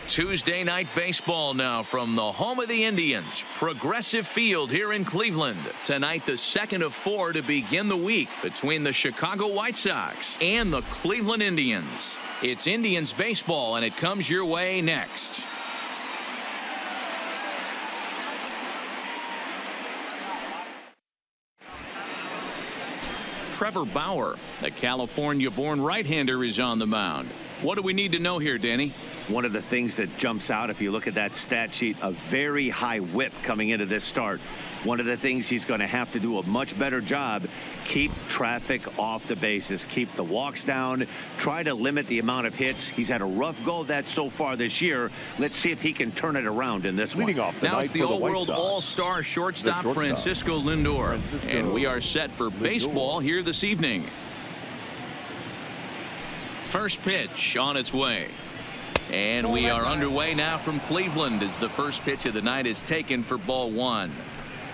Tuesday night baseball now from the home of the Indians, Progressive Field here in Cleveland. Tonight, the second of 4 to begin the week between the Chicago White Sox and the Cleveland Indians. It's Indians baseball, and it comes your way next. Trevor Bauer, the California-born right-hander, is on the mound. What do we need to know here, Danny? One of the things that jumps out, if you look at that stat sheet, a very high whip coming into this start. One of the things he's going to have to do a much better job, keep traffic off the bases, keep the walks down, try to limit the amount of hits. He's had a rough go of that so far this year. Let's see if he can turn it around in this one. Now it's the all-world all-star shortstop Francisco Lindor. And we are set for baseball here this evening. First pitch on its way. And we are underway now from Cleveland as the first pitch of the night is taken for ball one.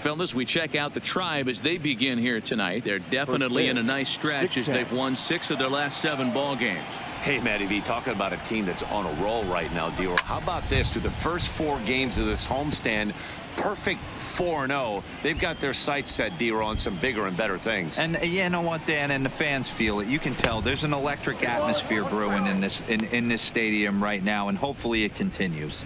Fellas, we check out the Tribe as they begin here tonight. They're definitely in a nice stretch as they've won 6 of their last 7 ball games. Hey, Matty V, talking about a team that's on a roll right now, D-Roll. How about this? Through the first 4 games of this homestand, perfect 4-0. They've got their sights set, D-Roll, on some bigger and better things. And you know what, Dan, and the fans feel it. You can tell there's an electric atmosphere brewing in this stadium right now, and hopefully it continues.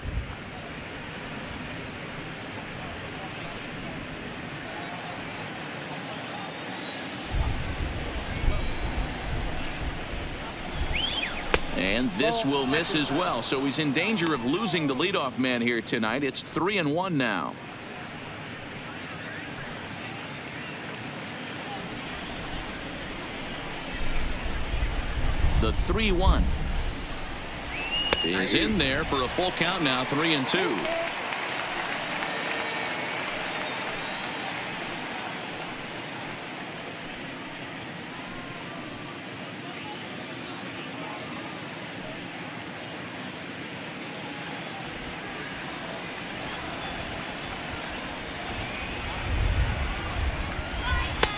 And this will miss as well, so he's in danger of losing the leadoff man here tonight. It's 3-1 now. The 3-1 is in there for a full count now, 3-2.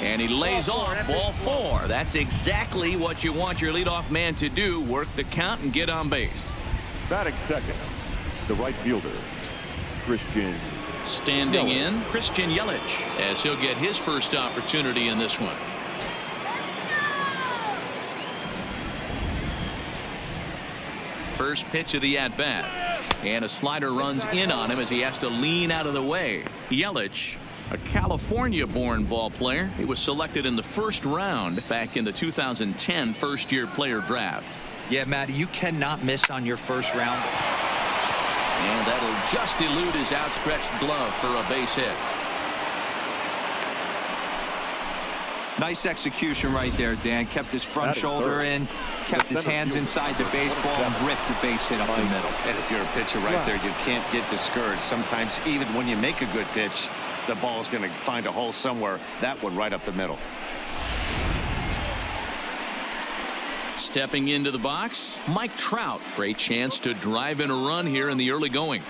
And he lays off ball 4. That's exactly what you want your leadoff man to do. Work the count and get on base. Batting second, the right fielder, Christian. Standing in, Christian Yelich, as he'll get his first opportunity in this one. First pitch of the at-bat. And a slider runs in on him as he has to lean out of the way. Yelich, a California-born ball player. He was selected in the first round back in the 2010 first-year player draft. Yeah, Matty, you cannot miss on your first round. And that'll just elude his outstretched glove for a base hit. Nice execution right there, Dan. Kept his front shoulder in, kept his hands inside the baseball, and ripped the base hit up the middle. And if you're a pitcher right there, you can't get discouraged. Sometimes even when you make a good pitch, the ball is going to find a hole somewhere. That one right up the middle. Stepping into the box, Mike Trout. Great chance to drive in a run here in the early going.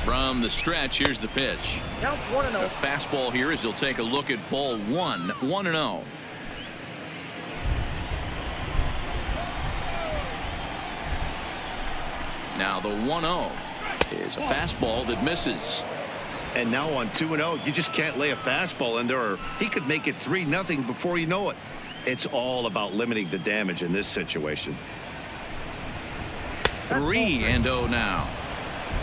From the stretch, here's the pitch. A fastball here as he'll take a look at ball 1, 1-0. Now the 1-0 is a fastball that misses. And now on 2-0, you just can't lay a fastball in there, or he could make it 3-0 before you know it. It's all about limiting the damage in this situation. 3-0 now.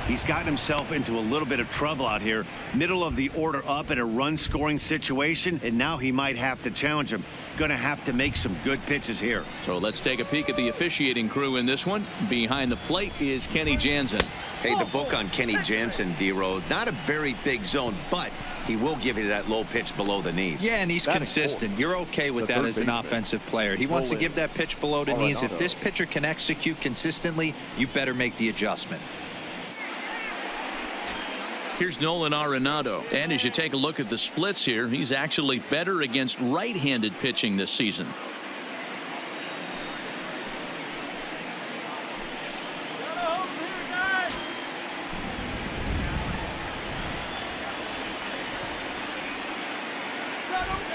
He's gotten himself into a little bit of trouble out here. Middle of the order up in a run-scoring situation, and now he might have to challenge him. Going to have to make some good pitches here. So let's take a peek at the officiating crew in this one. Behind the plate is Kenny Jansen. Hey, the book on Kenny Jansen, D-Road, not a very big zone, but he will give you that low pitch below the knees. Yeah, and he's consistent. You're okay with that as an offensive player. He wants to give that pitch below the knees. If this pitcher can execute consistently, you better make the adjustment. Here's Nolan Arenado. And as you take a look at the splits here, he's actually better against right-handed pitching this season.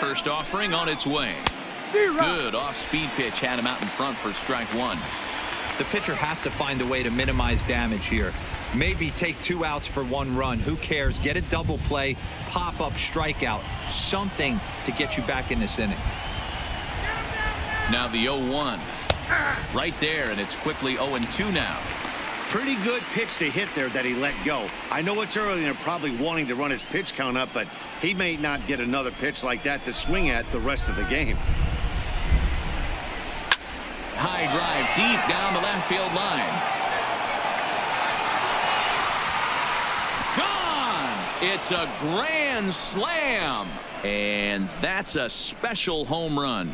First offering on its way. Good off-speed pitch had him out in front for strike one. The pitcher has to find a way to minimize damage here. Maybe take 2 outs for 1 run. Who cares? Get a double play, pop up, strikeout, something to get you back in this inning. Now the 0-1. Right there, and it's quickly 0-2 now. Pretty good pitch to hit there that he let go. I know it's early and they're probably wanting to run his pitch count up, but he may not get another pitch like that to swing at the rest of the game. High drive deep down the left field line. Gone! It's a grand slam. And that's a special home run.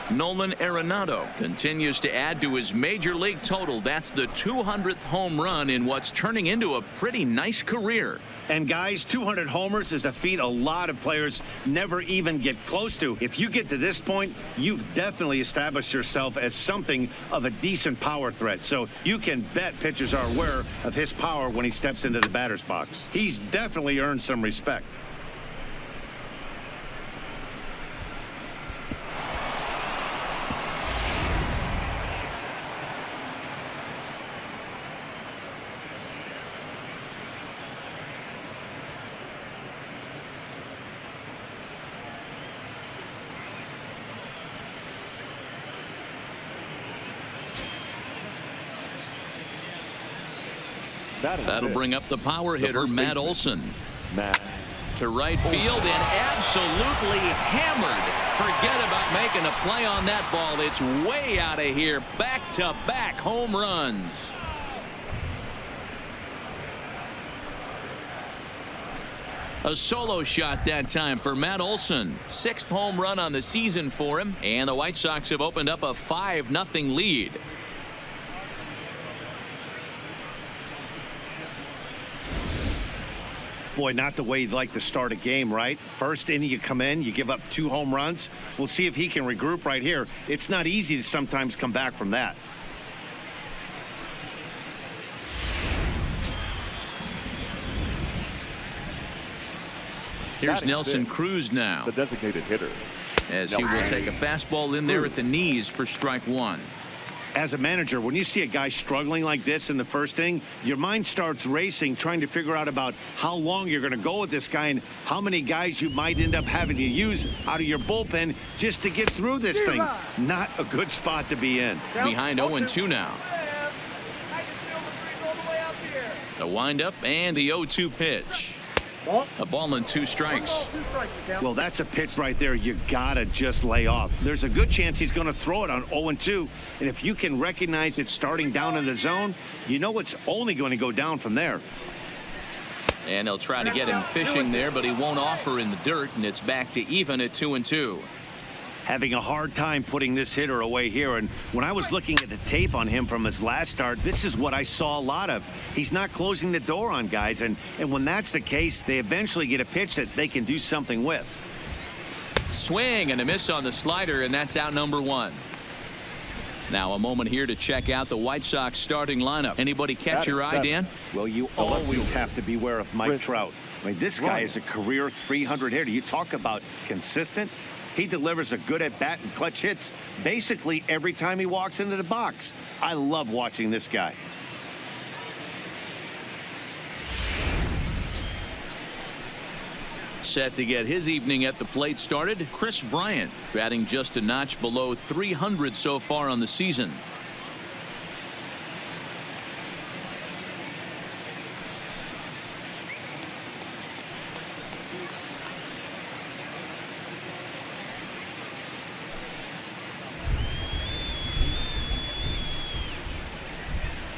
Nolan Arenado continues to add to his major league total. That's the 200th home run in what's turning into a pretty nice career. And guys, 200 homers is a feat a lot of players never even get close to. If you get to this point, you've definitely established yourself as something of a decent power threat. So you can bet pitchers are aware of his power when he steps into the batter's box. He's definitely earned some respect. That'll bring up the power hitter, Matt Olson. Matt. To right field and absolutely hammered. Forget about making a play on that ball. It's way out of here. Back-to-back home runs. A solo shot that time for Matt Olson. 6th home run on the season for him, and the White Sox have opened up a 5-0 lead. Boy, not the way you'd like to start a game, right? First inning, you come in, you give up 2 home runs. We'll see if he can regroup right here. It's not easy to sometimes come back from that. Here's Nelson Cruz now, The designated hitter. as he will take a fastball in there at the knees for strike one. As a manager, when you see a guy struggling like this in the first inning, your mind starts racing, trying to figure out about how long you're going to go with this guy and how many guys you might end up having to use out of your bullpen just to get through this thing. Not a good spot to be in. Behind 0-2 now. The windup and the 0-2 pitch. A ball and 2 strikes. Well, that's a pitch right there you gotta just lay off. There's a good chance he's going to throw it on 0-2, and if you can recognize it starting down in the zone, you know it's only going to go down from there. And they'll try to get him fishing there, but he won't offer in the dirt, and it's back to even at 2-2. Having a hard time putting this hitter away here, and when I was looking at the tape on him from his last start, this is what I saw a lot of. He's not closing the door on guys, and when that's the case, they eventually get a pitch that they can do something with. Swing and a miss on the slider, and that's out number 1. Now a moment here to check out the White Sox starting lineup. Anybody catch your eye, Dan? Well, you always have to beware of Mike Trout. I mean, this guy is a career 300 hitter. You talk about consistent. He delivers a good at-bat and clutch hits basically every time he walks into the box. I love watching this guy. Set to get his evening at the plate started, Chris Bryant, batting just a notch below 300 so far on the season.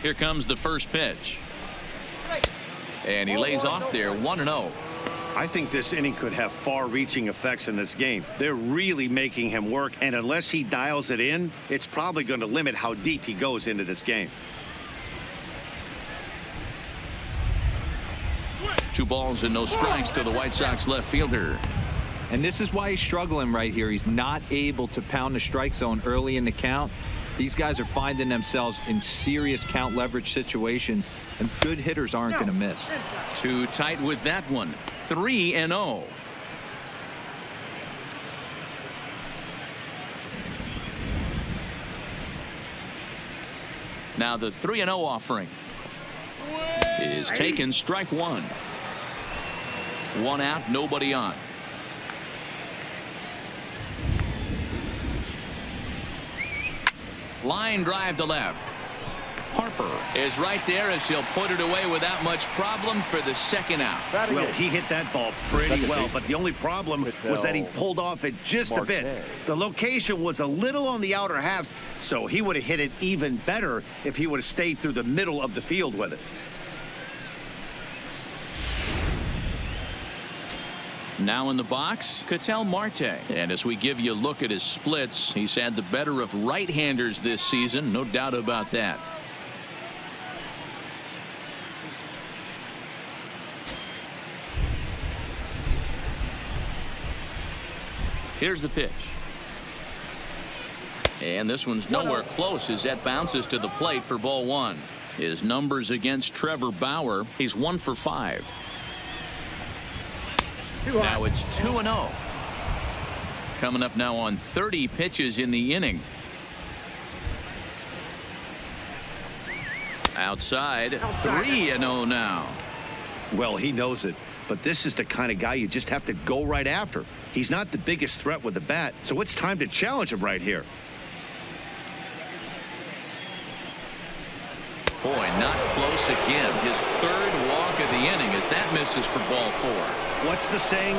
Here comes the first pitch. And he lays off there 1-0. I think this inning could have far-reaching effects in this game. They're really making him work, and unless he dials it in, it's probably going to limit how deep he goes into this game. 2 balls and no strikes to the White Sox left fielder. And this is why he's struggling right here. He's not able to pound the strike zone early in the count. These guys are finding themselves in serious count leverage situations, and good hitters aren't going to miss. Too tight with that one. 3-0. Now the 3-0 offering is taken. Strike one. One out, nobody on. Line drive to left. Harper is right there as he'll put it away without much problem for the second out. Well, he hit that ball pretty well, but the only problem was that he pulled off it just a bit. The location was a little on the outer half, so he would have hit it even better if he would have stayed through the middle of the field with it. Now in the box, Ketel Marte. And as we give you a look at his splits, he's had the better of right-handers this season, no doubt about that. Here's the pitch. And this one's nowhere close as that bounces to the plate for ball one. His numbers against Trevor Bauer, he's 1 for 5. Now it's 2-0. Coming up now on 30 pitches in the inning. Outside, 3-0 now. Well, he knows it, but this is the kind of guy you just have to go right after. He's not the biggest threat with the bat, so it's time to challenge him right here. Boy, not close again. His third walk of the inning as that misses for ball 4. What's the saying?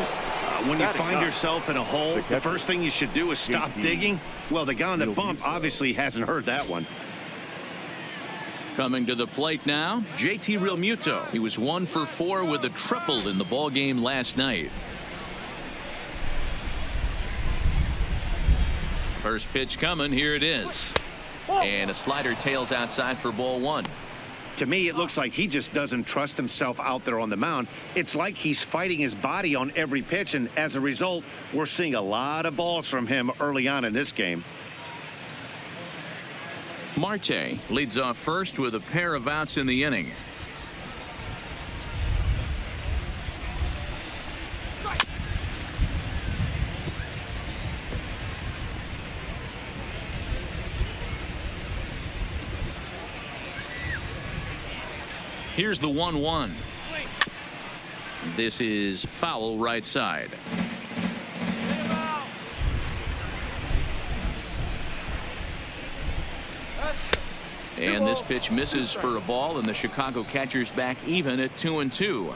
When you find yourself in a hole, the first thing you should do is stop digging. Well, the guy on the bump obviously hasn't heard that one. Coming to the plate now, JT Realmuto. He was 1 for 4 with a triple in the ball game last night. First pitch coming. Here it is. And a slider tails outside for ball 1. To me, it looks like he just doesn't trust himself out there on the mound. It's like he's fighting his body on every pitch, and as a result, we're seeing a lot of balls from him early on in this game. Marte leads off first with a pair of outs in the inning. Here's the 1-1. This is foul right side. And this pitch misses for a ball, and the Chicago catcher's back even at 2-2.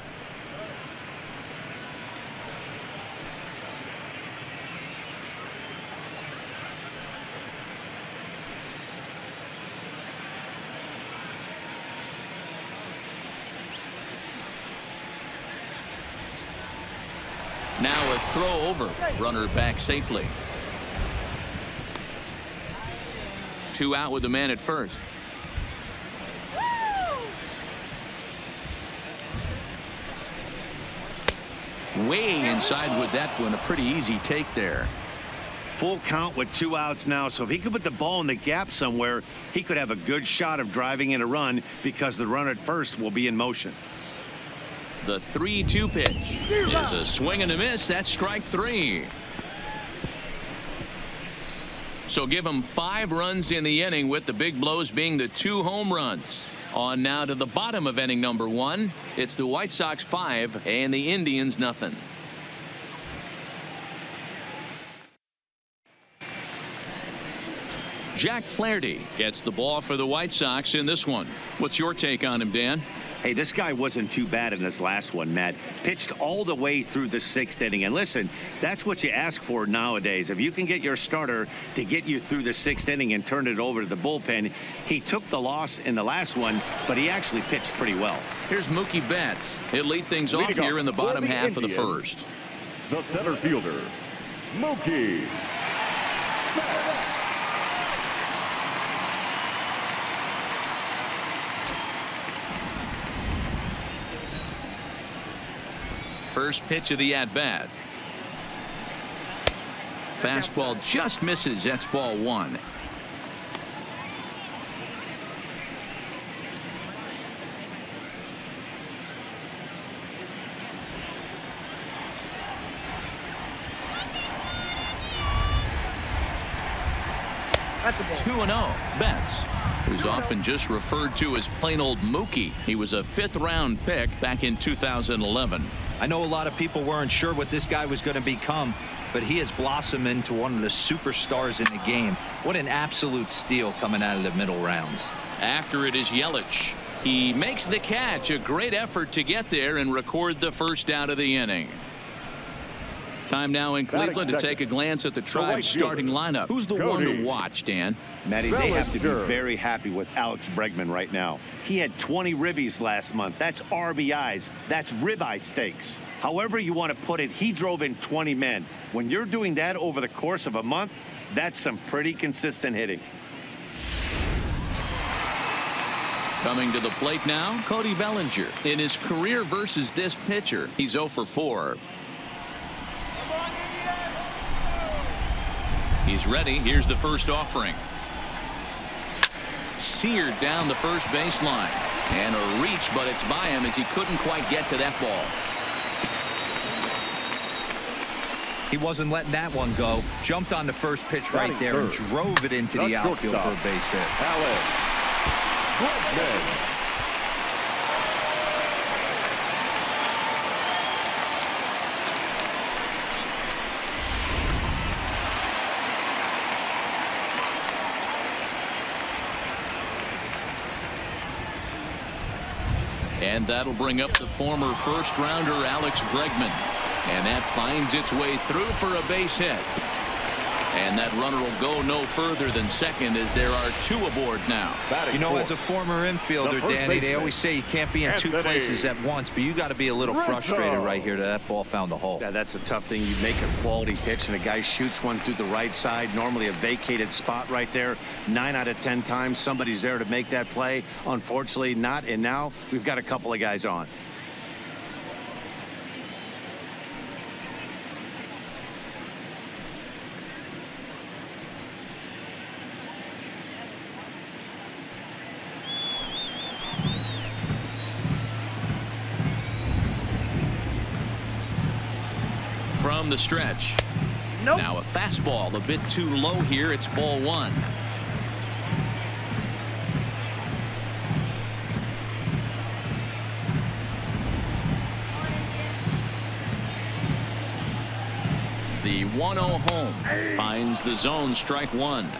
Now a throw over. Runner back safely. 2 out with the man at first. Way inside with that one. A pretty easy take there. Full count with 2 outs now, so if he could put the ball in the gap somewhere, he could have a good shot of driving in a run because the runner at first will be in motion. The 3-2 pitch is a swing and a miss. That's strike 3. So give him 5 runs in the inning, with the big blows being the 2 home runs. On now to the bottom of inning number 1. It's the White Sox 5 and the Indians nothing. Jack Flaherty gets the ball for the White Sox in this one. What's your take on him, Dan? Hey, this guy wasn't too bad in this last one, Matt. Pitched all the way through the 6th inning. And listen, that's what you ask for nowadays. If you can get your starter to get you through the 6th inning and turn it over to the bullpen. He took the loss in the last one, but he actually pitched pretty well. Here's Mookie Betts. He'll lead things off here in the bottom half of the first. The center fielder, Mookie Betts. First pitch of the at-bat. Fastball just misses. That's ball 1. That's a ball. 2-0. Betts. who's often just referred to as plain old Mookie. He was a 5th-round pick back in 2011. I know a lot of people weren't sure what this guy was going to become, but he has blossomed into one of the superstars in the game. What an absolute steal coming out of the middle rounds. After it is Yelich. He makes the catch. A great effort to get there and record the first out of the inning. Time now in Cleveland to take a glance at the Tribe's starting lineup. Who's the one to watch, Dan? Matty, they have to be very happy with Alex Bregman right now. He had 20 ribbies last month. That's RBIs. That's ribeye steaks. However you want to put it, he drove in 20 men. When you're doing that over the course of a month, that's some pretty consistent hitting. Coming to the plate now, Cody Bellinger. In his career versus this pitcher, he's 0 for 4. He's ready. Here's the first offering. Seared down the first baseline. And a reach, but it's by him as he couldn't quite get to that ball. He wasn't letting that one go. Jumped on the first pitch right there and drove it into the outfield for a base hit. Alex Bregman. And that'll bring up the former first-rounder Alex Bregman. And that finds its way through for a base hit. And that runner will go no further than second as there are 2 aboard now. You know, as a former infielder, Danny, they always say you can't be in 2 places at once, but you got to be a little frustrated right here that ball found a hole. Yeah, that's a tough thing. You make a quality pitch and a guy shoots one through the right side, normally a vacated spot right there. 9 out of 10 times somebody's there to make that play. Unfortunately not, and now we've got a couple of guys on. From the stretch. Nope. Now a fastball a bit too low here. It's ball 1. The 1-0 home finds the zone, strike 1.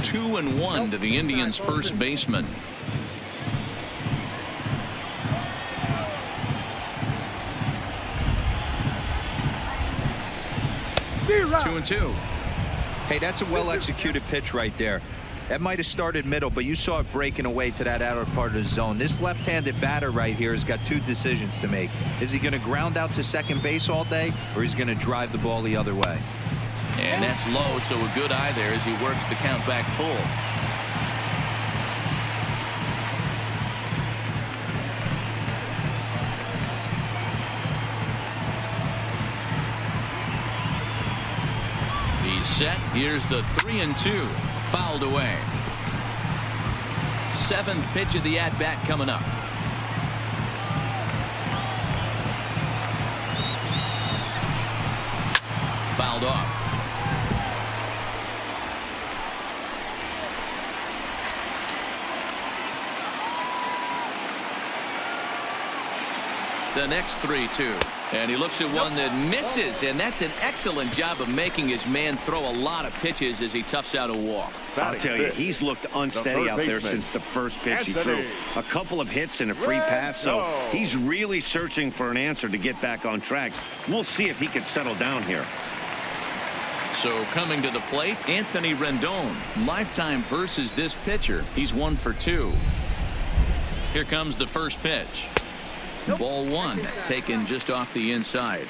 Two and 1 to the Indians' first baseman. Two and 2. Hey, that's a well-executed pitch right there. That might have started middle, but you saw it breaking away to that outer part of the zone. This left-handed batter right here has got 2 decisions to make. Is he going to ground out to second base all day, or is he going to drive the ball the other way? And that's low, so a good eye there as he works the count back full. He's set. Here's the 3-2. Fouled away. 7th pitch of the at-bat coming up. Fouled off. The next 3-2. And he looks at one that misses, and that's an excellent job of making his man throw a lot of pitches as he toughs out a walk. I'll tell you, he's looked unsteady out there since the first pitch he threw. A couple of hits and a free pass, so he's really searching for an answer to get back on track. We'll see if he can settle down here. So coming to the plate, Anthony Rendon. Lifetime versus this pitcher. He's 1 for 2. Here comes the first pitch. Ball 1 taken just off the inside.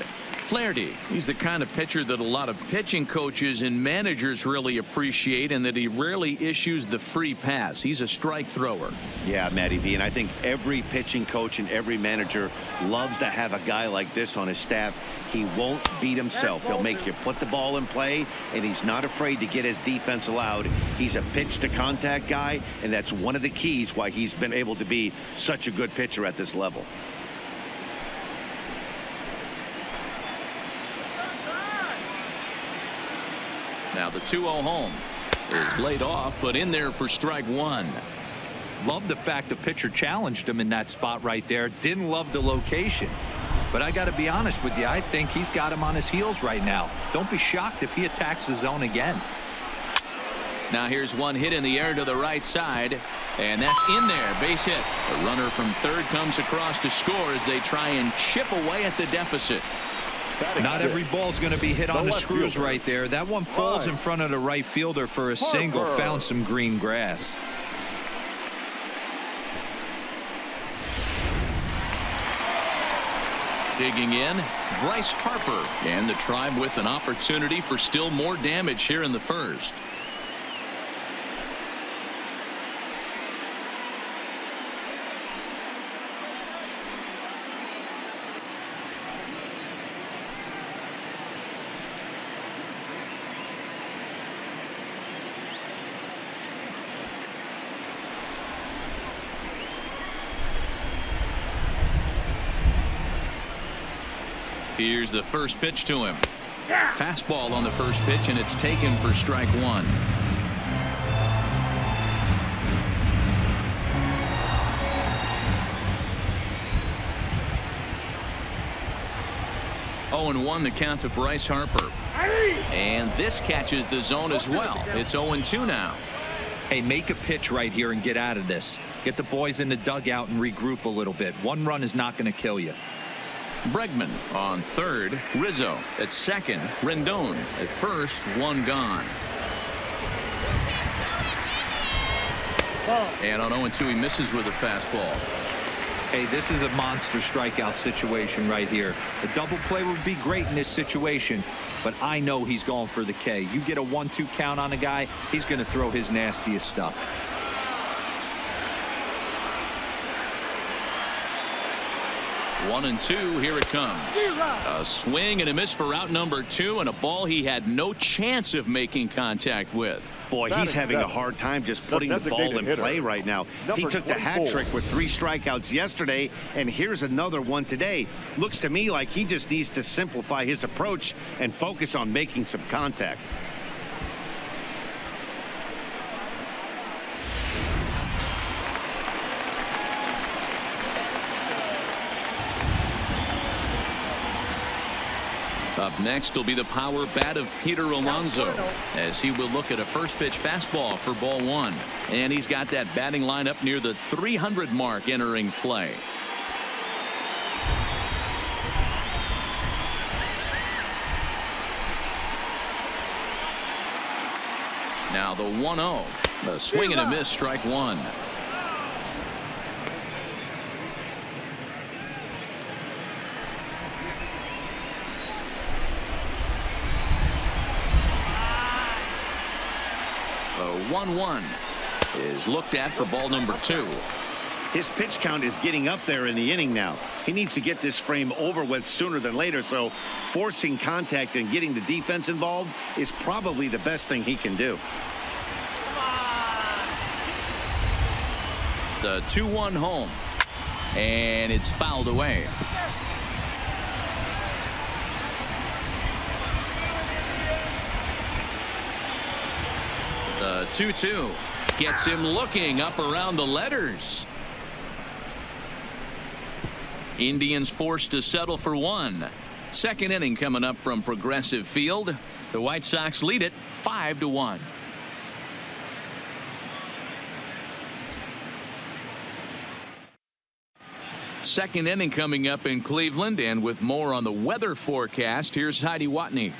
Flaherty, he's the kind of pitcher that a lot of pitching coaches and managers really appreciate, and that he rarely issues the free pass. He's a strike thrower. Yeah, Matty V, and I think every pitching coach and every manager loves to have a guy like this on his staff. He won't beat himself. He'll make you put the ball in play, and he's not afraid to get his defense allowed. He's a pitch to contact guy, and that's one of the keys why he's been able to be such a good pitcher at this level. Now the 2-0 home is laid off, but in there for strike one. Love the fact the pitcher challenged him in that spot right there. Didn't love the location. But I got to be honest with you, I think he's got him on his heels right now. Don't be shocked if he attacks the zone again. Now here's one hit in the air to the right side, and that's in there. Base hit. The runner from third comes across to score as they try and chip away at the deficit. Not every ball's going to be hit on the screws right there. That one falls in front of the right fielder for a single. Found some green grass. Digging in, Bryce Harper, and the Tribe with an opportunity for still more damage here in the first. Here's the first pitch to him. Fastball on the first pitch, and it's taken for strike one. Oh, and 1 the count to Bryce Harper. And this catches the zone as well. It's 0-2 now. Hey, make a pitch right here and get out of this. Get the boys in the dugout and regroup a little bit. One run is not going to kill you. Bregman on third, Rizzo at second, Rendon at first, one gone. And on 0-2 he misses with a fastball. Hey, this is a monster strikeout situation right here. A double play would be great in this situation, but I know he's going for the K. You get a 1-2 count on a guy, he's going to throw his nastiest stuff. One and two, here it comes. A swing and a miss for out number 2, and a ball he had no chance of making contact with. Boy, he's having a hard time just putting the ball in play right now. He took the hat trick with 3 strikeouts yesterday, and here's another one today. Looks to me like he just needs to simplify his approach and focus on making some contact. Up next will be the power bat of Peter Alonso as he will look at a first pitch fastball for ball 1. And he's got that batting line up near the 300 mark entering play. Now the 1-0. A swing and a miss, strike 1. The 1-1 is looked at for ball number 2. His pitch count is getting up there in the inning now. He needs to get this frame over with sooner than later, so forcing contact and getting the defense involved is probably the best thing he can do. The 2-1 home, and it's fouled away. The 2-2 gets him looking up around the letters. Indians forced to settle for 1. Second inning coming up from Progressive Field. The White Sox lead it 5-1. Second inning coming up in Cleveland, and with more on the weather forecast, here's Heidi Watney.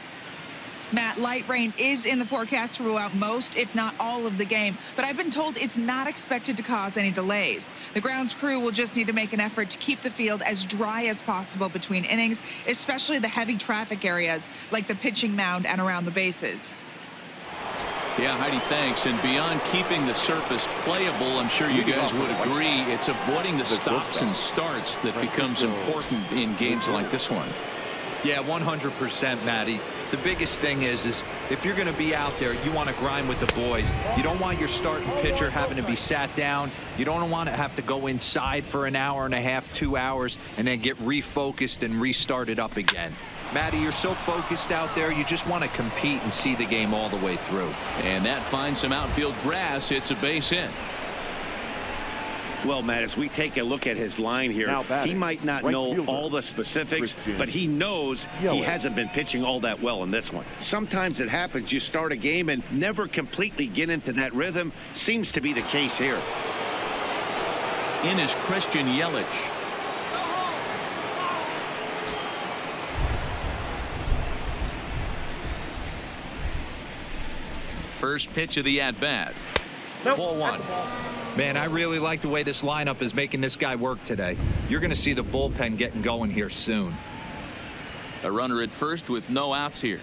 Matt, light rain is in the forecast throughout most, if not all, of the game, but I've been told it's not expected to cause any delays. The grounds crew will just need to make an effort to keep the field as dry as possible between innings, especially the heavy traffic areas like the pitching mound and around the bases. Yeah, Heidi, thanks. And beyond keeping the surface playable, I'm sure you guys would agree, it's avoiding the stops and starts that becomes important in games like this one. Yeah, 100%, Matty. The biggest thing is if you're going to be out there, you want to grind with the boys. You don't want your starting pitcher having to be sat down. You don't want to have to go inside for an hour and a half, 2 hours, and then get refocused and restarted up again. Matty, you're so focused out there, you just want to compete and see the game all the way through. And that finds some outfield grass. It's a base hit. Well, Matt, as we take a look at his line here, he might not know all the specifics, but he knows he hasn't been pitching all that well in this one. Sometimes it happens. You start a game and never completely get into that rhythm. Seems to be the case here. In is Christian Yelich. First pitch of the at-bat. Ball one. Man, I really like the way this lineup is making this guy work today. You're going to see the bullpen getting going here soon. A runner at first with no outs here.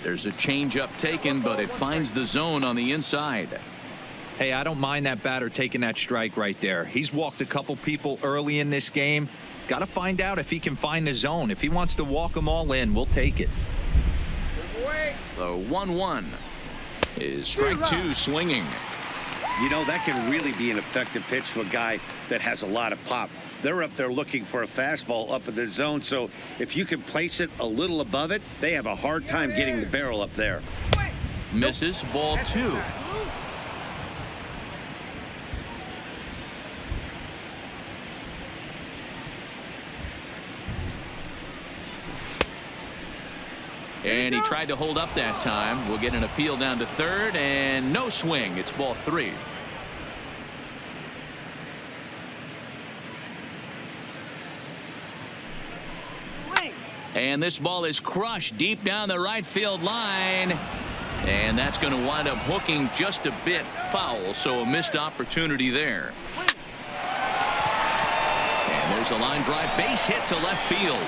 There's a changeup taken, but it finds the zone on the inside. Hey, I don't mind that batter taking that strike right there. He's walked a couple people early in this game. Got to find out if he can find the zone. If he wants to walk them all in, we'll take it. The 1-1 is strike two swinging. You know, that can really be an effective pitch to a guy that has a lot of pop. They're up there looking for a fastball up in the zone, so if you can place it a little above it, they have a hard time getting the barrel up there. Misses. Ball two. And he tried to hold up that time. We'll get an appeal down to third, and no swing. It's ball three. And this ball is crushed deep down the right field line. And that's going to wind up hooking just a bit foul, so a missed opportunity there. And there's a line drive base hit to left field.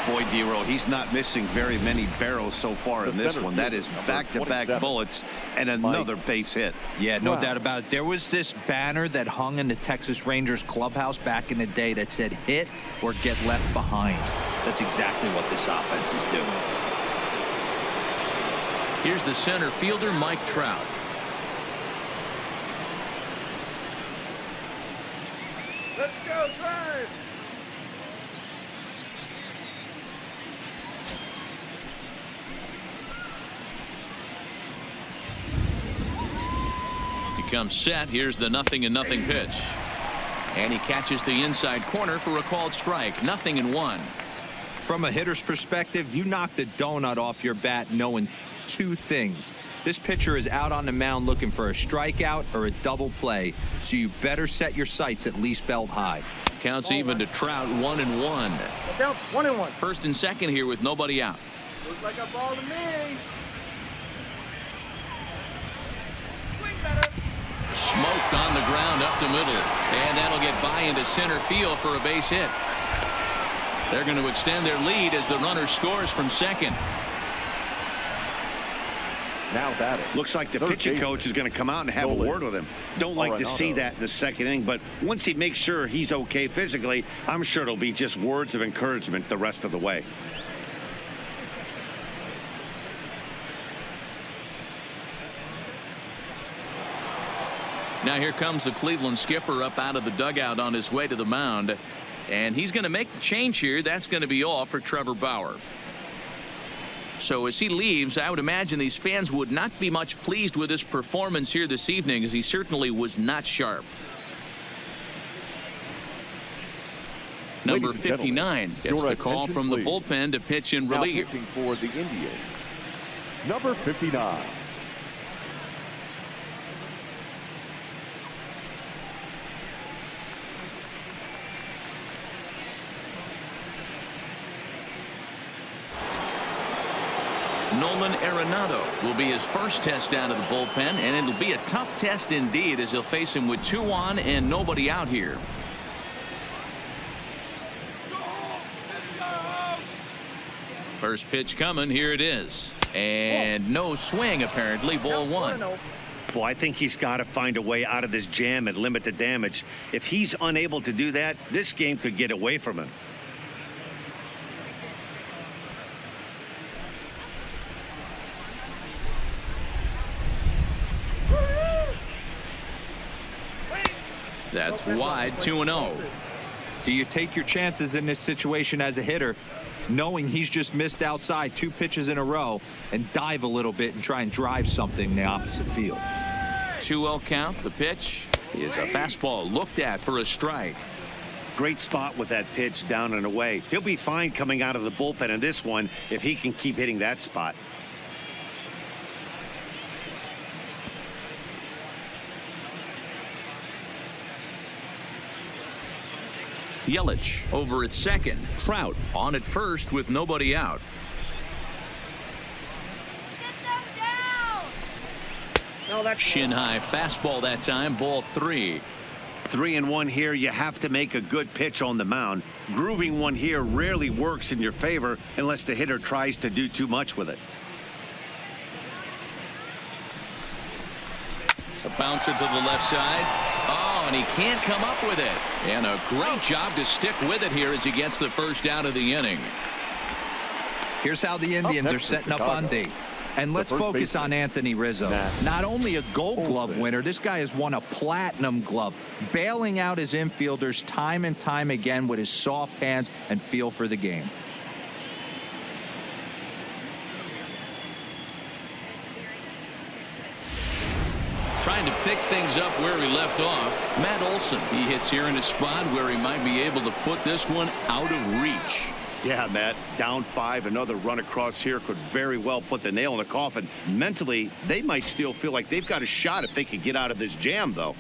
Boy, Dero, he's not missing very many barrels so far in this one. That is back-to-back bullets and another base hit. Yeah, no doubt about it. There was this banner that hung in the Texas Rangers clubhouse back in the day that said hit or get left behind. That's exactly what this offense is doing. Here's the center fielder, Mike Trout. Let's go, drive. Comes set. Here's the 0-0 pitch, and he catches the inside corner for a called strike. 0-1. From a hitter's perspective, you knocked the donut off your bat knowing two things. This pitcher is out on the mound looking for a strikeout or a double play, so you better set your sights at least belt high. Counts even to Trout. 1-1. Down 1-1. First and second here with nobody out. Looks like a ball to me. Smoked on the ground up the middle, and that'll get by into center field for a base hit. They're going to extend their lead as the runner scores from second. Now batting. Looks like the pitching coach is going to come out and have a word with him. Don't like to see that in the second inning, but once he makes sure he's okay physically, I'm sure it'll be just words of encouragement the rest of the way. Now here comes the Cleveland skipper up out of the dugout on his way to the mound, and he's going to make the change here. That's going to be all for Trevor Bauer. So as he leaves, I would imagine these fans would not be much pleased with his performance here this evening, as he certainly was not sharp. Number 59 gets the call from the bullpen to pitch in relief. Now pitching for the Indians, number 59. Nolan Arenado will be his first test out of the bullpen, and it'll be a tough test indeed, as he'll face him with 2 on and nobody out here. First pitch coming. Here it is, and no swing apparently. Ball 1. Boy, I think he's got to find a way out of this jam and limit the damage. If he's unable to do that, this game could get away from him. That's wide, 2-0. Do you take your chances in this situation as a hitter, knowing he's just missed outside 2 pitches in a row, and dive a little bit and try and drive something in the opposite field? 2-0 count. The pitch is a fastball looked at for a strike. Great spot with that pitch down and away. He'll be fine coming out of the bullpen in this one if he can keep hitting that spot. Yelich over at second. Trout on at first with nobody out. Shin high fastball that time, ball 3. 3-1 here. You have to make a good pitch on the mound. Grooving one here rarely works in your favor unless the hitter tries to do too much with it. A bouncer to the left side. Oh, and he can't come up with it. And a great job to stick with it here as he gets the first out of the inning. Here's how the Indians are setting up on D. And let's focus on Anthony Rizzo. Not only a Gold Glove winner, this guy has won a Platinum Glove, bailing out his infielders time and time again with his soft hands and feel for the game. Trying to pick things up where he left off. Matt Olson. He hits here in a spot where he might be able to put this one out of reach. Yeah, Matt, down 5. Another run across here could very well put the nail in the coffin. Mentally, they might still feel like they've got a shot if they could get out of this jam, though.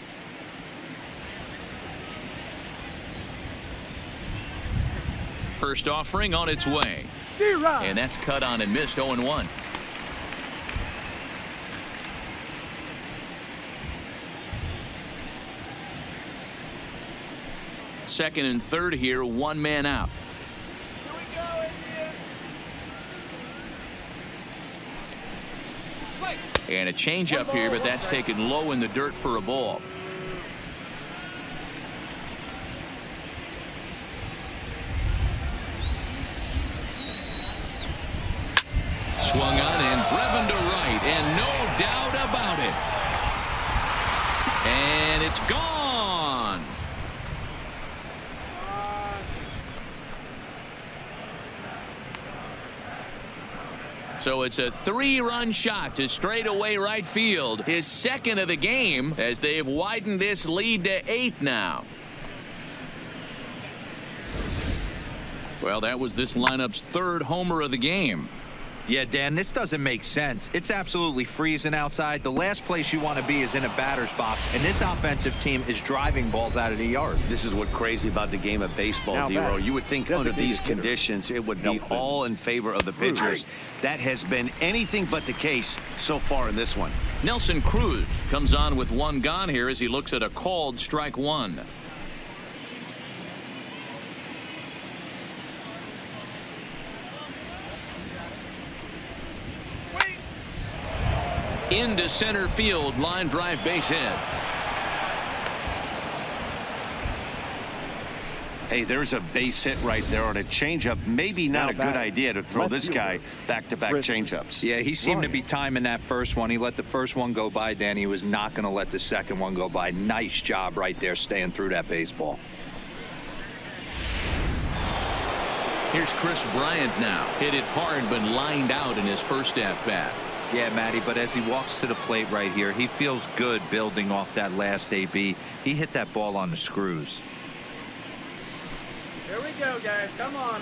First offering on its way. And that's cut on and missed. 0-1. Second and third here, 1 man out. And a changeup here, but that's taken low in the dirt for a ball. Swung on and driven to right, and no doubt about it. And it's gone. So it's a 3-run shot to straightaway right field. His second of the game as they've widened this lead to 8 now. Well, that was this lineup's 3rd homer of the game. Yeah, Dan, this doesn't make sense. It's absolutely freezing outside. The last place you want to be is in a batter's box, and this offensive team is driving balls out of the yard. This is what crazy about the game of baseball, D-Row. You would think under these conditions it would be all in favor of the pitchers. That has been anything but the case so far in this one. Nelson Cruz comes on with 1 gone here as he looks at a called strike 1. Into center field, line drive, base hit. Hey, there's a base hit right there on a changeup. Maybe not a good idea to throw this guy back-to-back changeups. Yeah, he seemed to be timing that first one. He let the first one go by, Dan. He was not going to let the second one go by. Nice job right there staying through that baseball. Here's Chris Bryant now. Hit it hard, but lined out in his first at-bat. Yeah, Matty, but as he walks to the plate right here, he feels good building off that last AB. He hit that ball on the screws. Here we go, guys. Come on.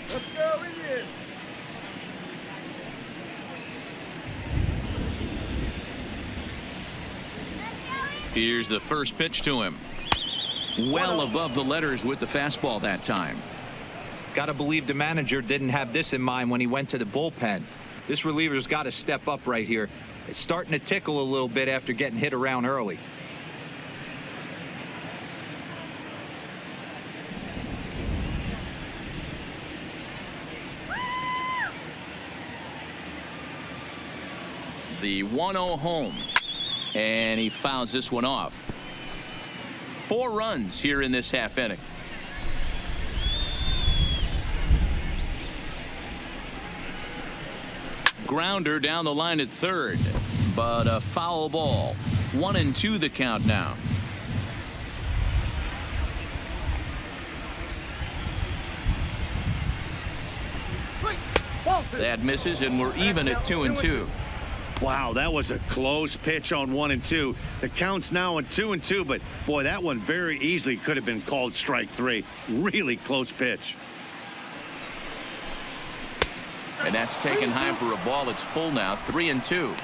Let's go, Indians. Here's the first pitch to him. Well above the letters with the fastball that time. Got to believe the manager didn't have this in mind when he went to the bullpen. This reliever's got to step up right here. It's starting to tickle a little bit after getting hit around early. The 1-0 home. And he fouls this one off. 4 runs here in this half inning. Grounder down the line at third. but a foul ball. 1-2 the count now. That misses, and we're even at 2-2. Wow, that was a close pitch on 1-2. The count's now on 2-2, but boy, that one very easily could have been called strike 3. Really close pitch. And that's taken high for a ball. It's full now, 3-2.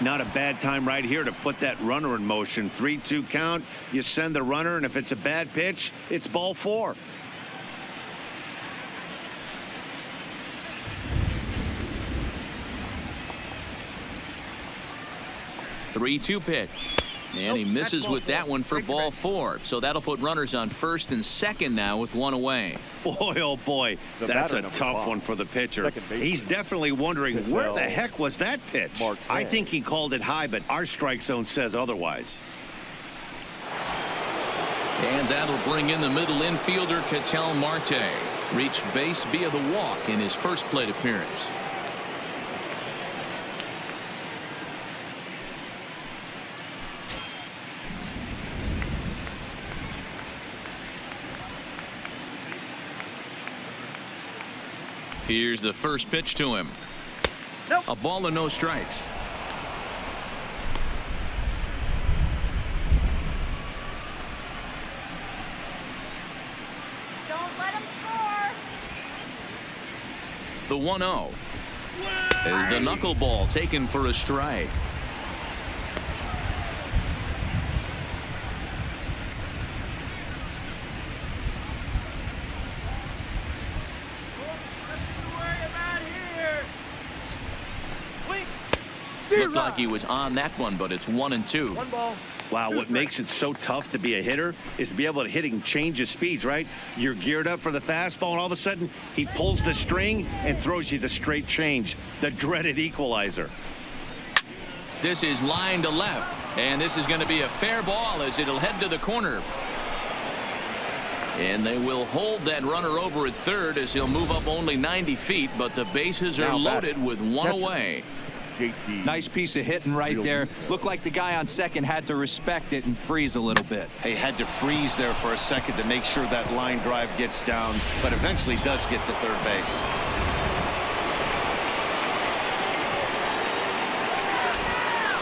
Not a bad time right here to put that runner in motion. 3-2 count. You send the runner, and if it's a bad pitch, it's ball 4. Three-two pitch. And he misses with that one for ball 4. So that'll put runners on first and second now with one away. Boy, oh boy, that's a tough one for the pitcher. He's definitely wondering where the heck was that pitch. I think he called it high, but our strike zone says otherwise. And that'll bring in the middle infielder Ketel Marte. Reached base via the walk in his first plate appearance. Here's the first pitch to him. Nope. A ball and no strikes. Don't let him score. The 1-0 is the knuckleball taken for a strike. Looked like he was on that one, but it's 1-2. One ball. Wow, what makes it so tough to be a hitter is to be able to hit and change his speeds, right? You're geared up for the fastball, and all of a sudden, he pulls the string and throws you the straight change, the dreaded equalizer. This is line to left, and this is going to be a fair ball as it'll head to the corner. And they will hold that runner over at third as he'll move up only 90 feet, but the bases are loaded with one away. Nice piece of hitting right there. Looked like the guy on second had to respect it and freeze a little bit. He had to freeze there for a second to make sure that line drive gets down, but eventually does get to third base.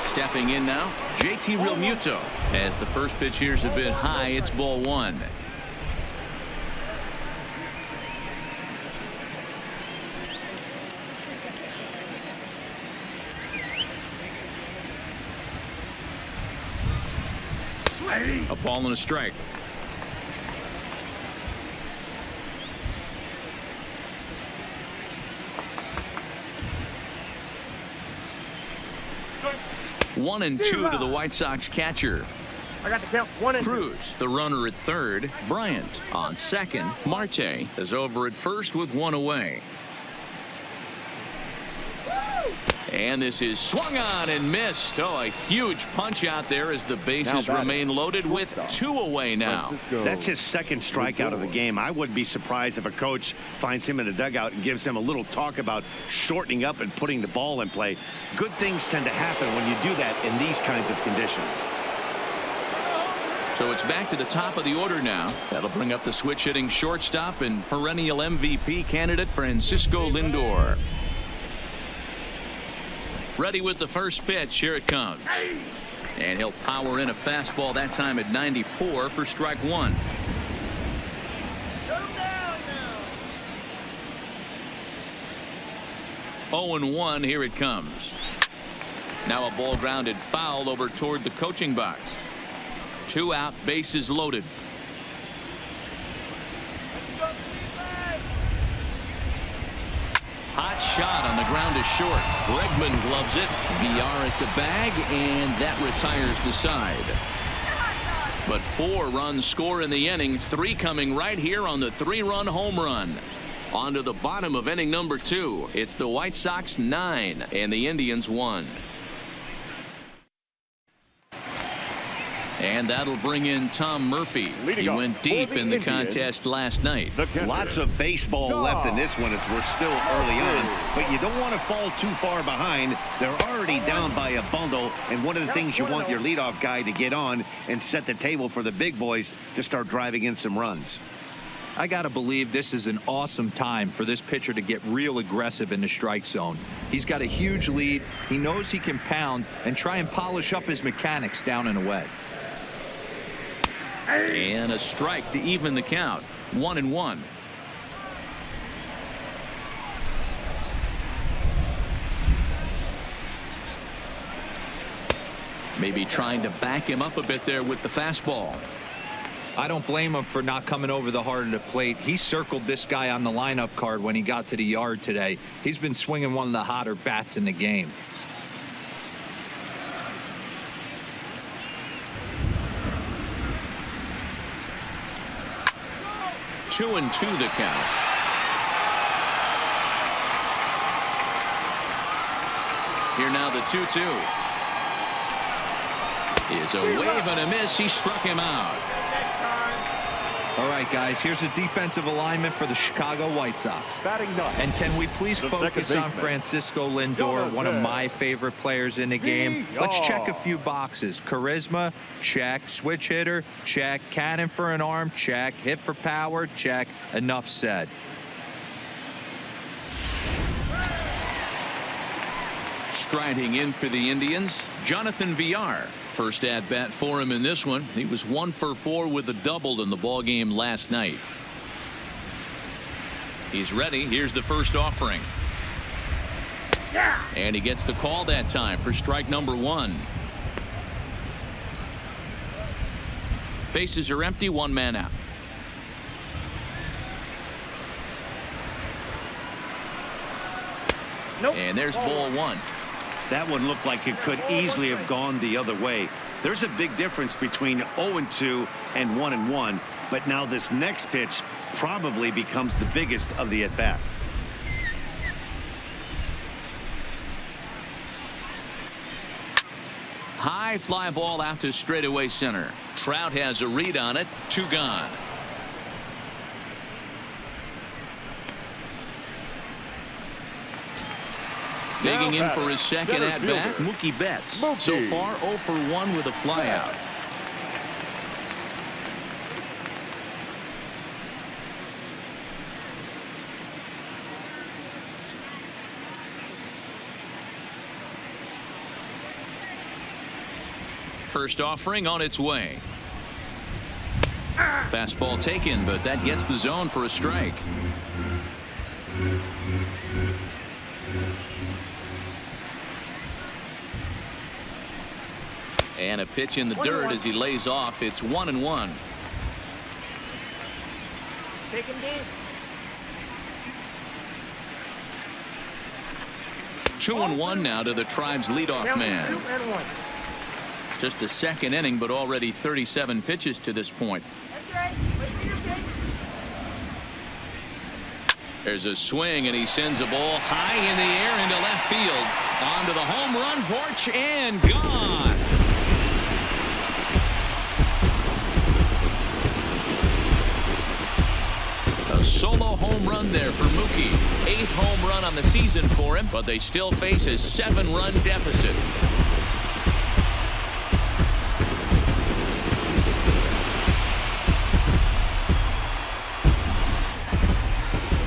Stepping in now, JT Realmuto. As the first pitch here's a bit high, it's ball 1. A ball and a strike. One and two to the White Sox catcher. I got the count. 1-2. Cruz, the runner at third. Bryant on second. Marte is over at first with one away. And this is swung on and missed. Oh, a huge punch out there as the bases remain loaded with two away now. That's his second strikeout of the game. I wouldn't be surprised if a coach finds him in the dugout and gives him a little talk about shortening up and putting the ball in play. Good things tend to happen when you do that in these kinds of conditions. So it's back to the top of the order now. That'll bring up the switch hitting shortstop and perennial MVP candidate Francisco Lindor. Ready with the first pitch. Here it comes. And he'll power in a fastball that time at 94 for strike one. Shut him down now. 0-1. Here it comes. Now a ball grounded foul over toward the coaching box. 2 out, bases loaded. Hot shot on the ground is short. Bregman gloves it. VR at the bag, and that retires the side. But 4 runs score in the inning, 3 coming right here on the 3-run home run. On to the bottom of inning number 2. It's the White Sox 9 and the Indians 1. And that'll bring in Tom Murphy. He went deep in the contest last night. Lots of baseball left in this one as we're still early on, but you don't want to fall too far behind. They're already down by a bundle, and one of the things you want your leadoff guy to get on and set the table for the big boys to start driving in some runs. I got to believe this is an awesome time for this pitcher to get real aggressive in the strike zone. He's got a huge lead. He knows he can pound and try and polish up his mechanics down and away. And a strike to even the count. 1-1. Maybe trying to back him up a bit there with the fastball. I don't blame him for not coming over the heart of the plate. He circled this guy on the lineup card when he got to the yard today. He's been swinging one of the hotter bats in the game. Two and two the count. Here now the 2-2. Is a wave and a miss. He struck him out. All right, guys, here's a defensive alignment for the Chicago White Sox. And can we please focus on Francisco Lindor, one of my favorite players in the game? Let's check a few boxes. Charisma, check. Switch hitter, check. Cannon for an arm, check. Hit for power, check. Enough said. Striding in for the Indians, Jonathan Villar. First at bat for him in this one. He was 1 for 4 with a double in the ball game last night. He's ready. Here's the first offering. And he gets the call that time for strike number 1. Bases are empty. 1 man out. And there's ball 1. That one looked like it could easily have gone the other way. There's a big difference between 0-2 and 1-1, but now this next pitch probably becomes the biggest of the at-bat. High fly ball out to straightaway center. Trout has a read on it. 2 gone. Digging in for his second at bat, Mookie Betts. So far 0 for 1 with a flyout. First offering on its way. Fastball taken, but that gets the zone for a strike. And a pitch in the dirt as he lays off. It's 1-1. Second game. 2-1 now to the Tribe's leadoff man. Just the second inning, but already 37 pitches to this point. That's right. Wait for your pitch. There's a swing, and he sends a ball high in the air into left field. Onto the home run porch and gone. A solo home run there for Mookie. 8th home run on the season for him, but they still face a 7-run deficit.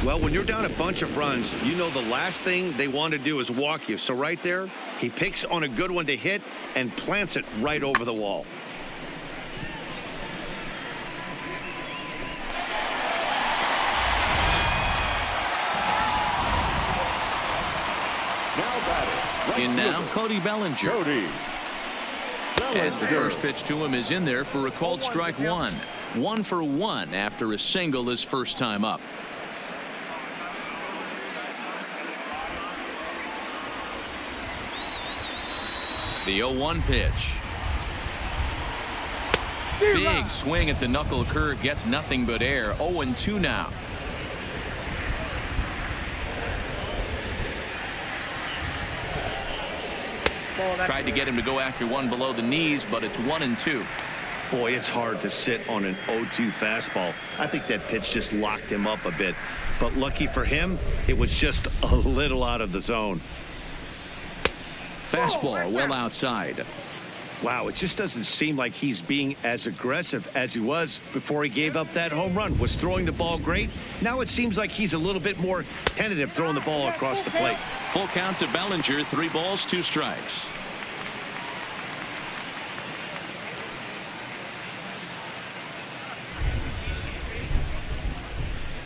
Well, when you're down a bunch of runs, you know the last thing they want to do is walk you. So right there, he picks on a good one to hit and plants it right over the wall. In now, Cody Bellinger. As the first pitch to him is in there for a called strike 1. 1 for 1 after a single his first time up. The 0-1 pitch. Big swing at the knuckle curve, gets nothing but air. 0-2 now. Tried to get him to go after one below the knees, but it's 1-2. Boy, it's hard to sit on an 0-2 fastball. I think that pitch just locked him up a bit. But lucky for him, it was just a little out of the zone. Fastball well outside. Wow, it just doesn't seem like he's being as aggressive as he was before he gave up that home run. Was throwing the ball great. Now it seems like he's a little bit more tentative throwing the ball across the plate. Full count to Bellinger. 3 balls, 2 strikes.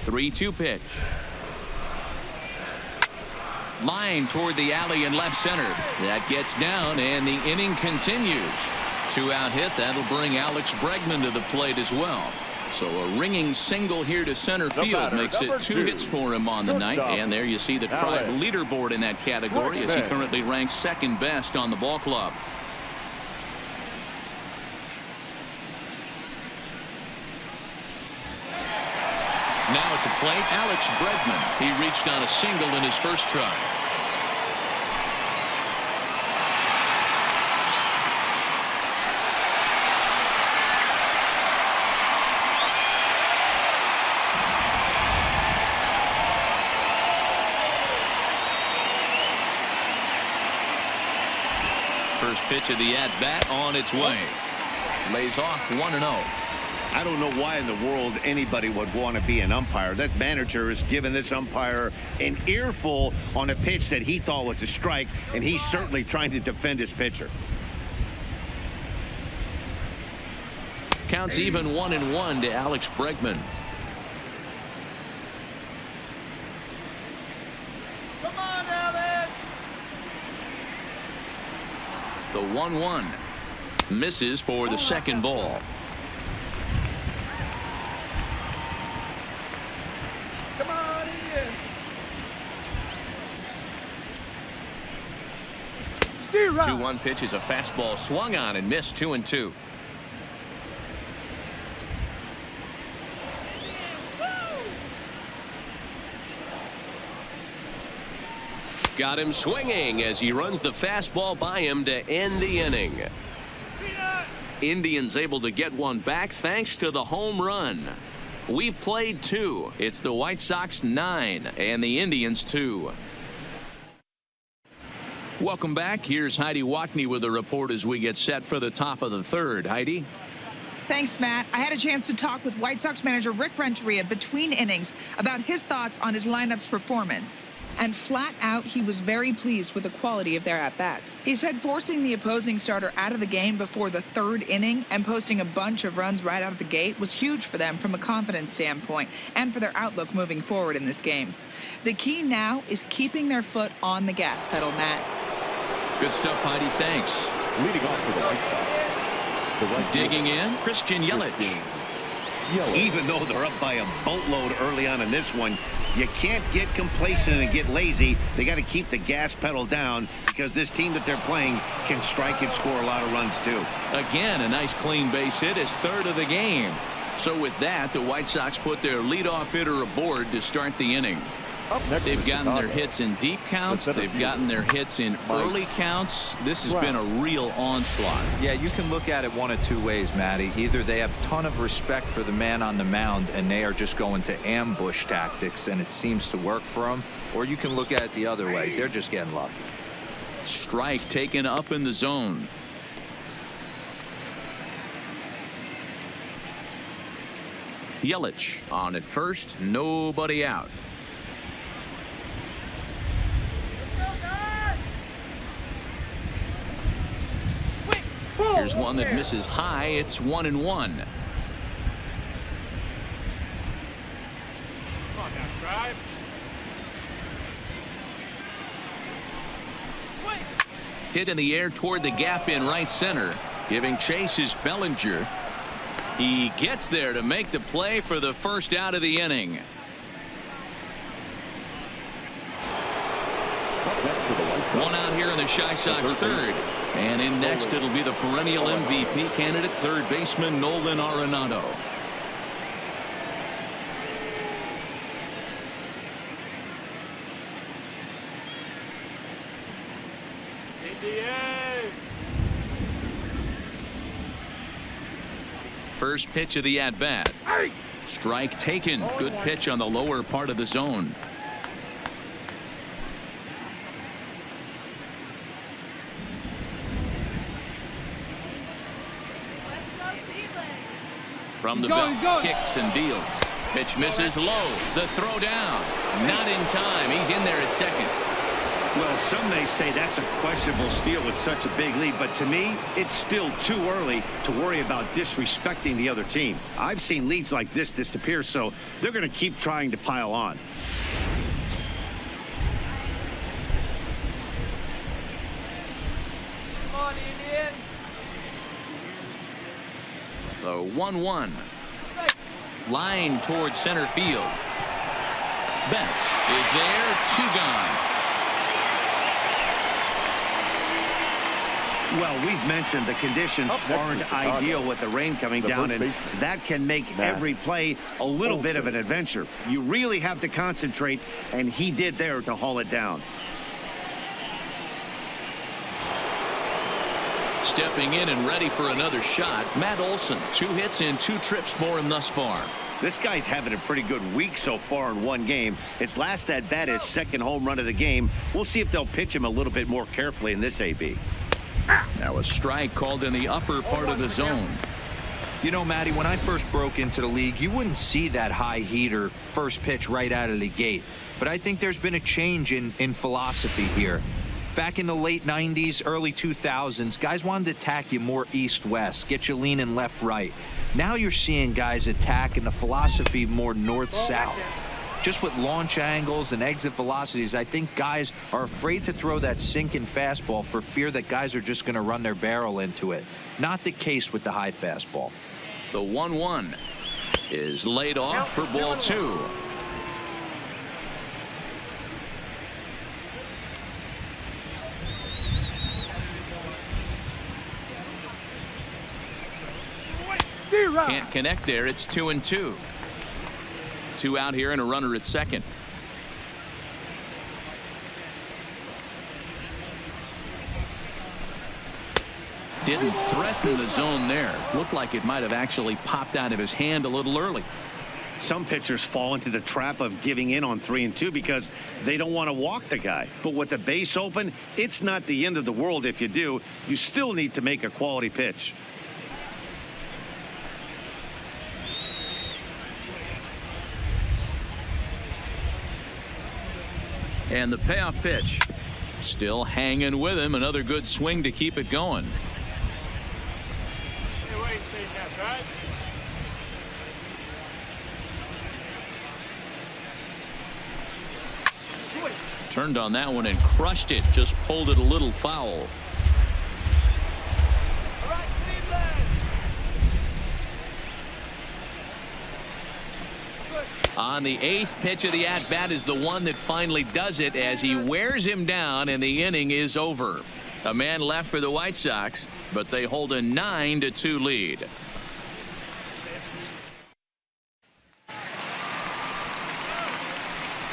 Three-two pitch. Line toward the alley in left center. That gets down, and the inning continues. 2-out hit. That'll bring Alex Bregman to the plate as well. So a ringing single here to center field makes it 2 hits for him on the night. And there you see the Tribe leaderboard in that category as he currently ranks second best on the ball club. Now at the plate, Alex Bregman. He reached on a single in his first try. First pitch of the at-bat on its way. Lays off 1-0. I don't know why in the world anybody would want to be an umpire. That manager has given this umpire an earful on a pitch that he thought was a strike, and he's certainly trying to defend his pitcher. Counts even 1-1 to Alex Bregman. Come on, Alex. The 1-1 misses for the second ball. Come on, Ian. 2-1 pitch is a fastball swung on and missed. 2-2. Got him swinging as he runs the fastball by him to end the inning. Indians able to get one back thanks to the home run. We've played 2. It's the White Sox 9 and the Indians 2. Welcome back. Here's Heidi Watney with a report as we get set for the top of the third. Heidi. Thanks, Matt. I had a chance to talk with White Sox manager Rick Renteria between innings about his thoughts on his lineup's performance. And flat out, he was very pleased with the quality of their at-bats. He said forcing the opposing starter out of the game before the 3rd inning and posting a bunch of runs right out of the gate was huge for them from a confidence standpoint and for their outlook moving forward in this game. The key now is keeping their foot on the gas pedal, Matt. Good stuff, Heidi. Thanks. Leading off for the White Sox. Digging in, Christian Yelich. Even though they're up by a boatload early on in this one, you can't get complacent and get lazy. They got to keep the gas pedal down because this team that they're playing can strike and score a lot of runs too. Again, a nice clean base hit, his 3rd of the game. So with that, the White Sox put their leadoff hitter aboard to start the inning. They've gotten their hits in deep counts. They've gotten their hits in early counts. This has been a real onslaught. Yeah, you can look at it one of 2 ways, Matty. Either they have a ton of respect for the man on the mound and they are just going to ambush tactics and it seems to work for them, or you can look at it the other way. They're just getting lucky. Strike taken up in the zone. Yelich on at first, nobody out. Here's one that misses high. It's 1-1. Come on now, Tribe. Hit in the air toward the gap in right center. Giving chase is Bellinger. He gets there to make the play for the first out of the inning. One out here in the Chi Sox 3rd. And in next, it'll be the perennial MVP candidate, 3rd baseman Nolan Arenado. First pitch of the at-bat. Strike taken. Good pitch on the lower part of the zone. From the belt, kicks and deals. Pitch misses low. The throw down. Not in time. He's in there at second. Well, some may say that's a questionable steal with such a big lead, but to me, it's still too early to worry about disrespecting the other team. I've seen leads like this disappear, so they're going to keep trying to pile on. Come on, Indian. The 1-1. Line towards center field. Betts is there. 2 gone. Well, we've mentioned the conditions aren't ideal with the rain coming down, and that can make every play a little bit of an adventure. You really have to concentrate, and he did there to haul it down. Stepping in and ready for another shot, Matt Olson. 2 hits and 2 trips for him thus far. This guy's having a pretty good week so far in one game. His last at bat is second home run of the game. We'll see if they'll pitch him a little bit more carefully in this AB. Now a strike called in the upper part of the zone. You know, Matty, when I first broke into the league, you wouldn't see that high heater first pitch right out of the gate. But I think there's been a change in philosophy here. Back in the late 90s, early 2000s, guys wanted to attack you more east-west, get you leaning left-right. Now you're seeing guys attack in the philosophy more north-south. Just with launch angles and exit velocities, I think guys are afraid to throw that sinking fastball for fear that guys are just going to run their barrel into it. Not the case with the high fastball. The 1-1 is laid off for ball 2. Can't connect there. It's 2-2. 2 out here and a runner at second. Didn't threaten the zone there. Looked like it might have actually popped out of his hand a little early. Some pitchers fall into the trap of giving in on 3-2 because they don't want to walk the guy. But with the base open, it's not the end of the world if you do. You still need to make a quality pitch. And the payoff pitch. Still hanging with him. Another good swing to keep it going. Hey, wait, say that, right? Turned on that one and crushed it. Just pulled it a little foul. All right, Cleveland. On the 8th pitch of the at-bat is the one that finally does it as he wears him down and the inning is over. A man left for the White Sox, but they hold a 9-2 lead.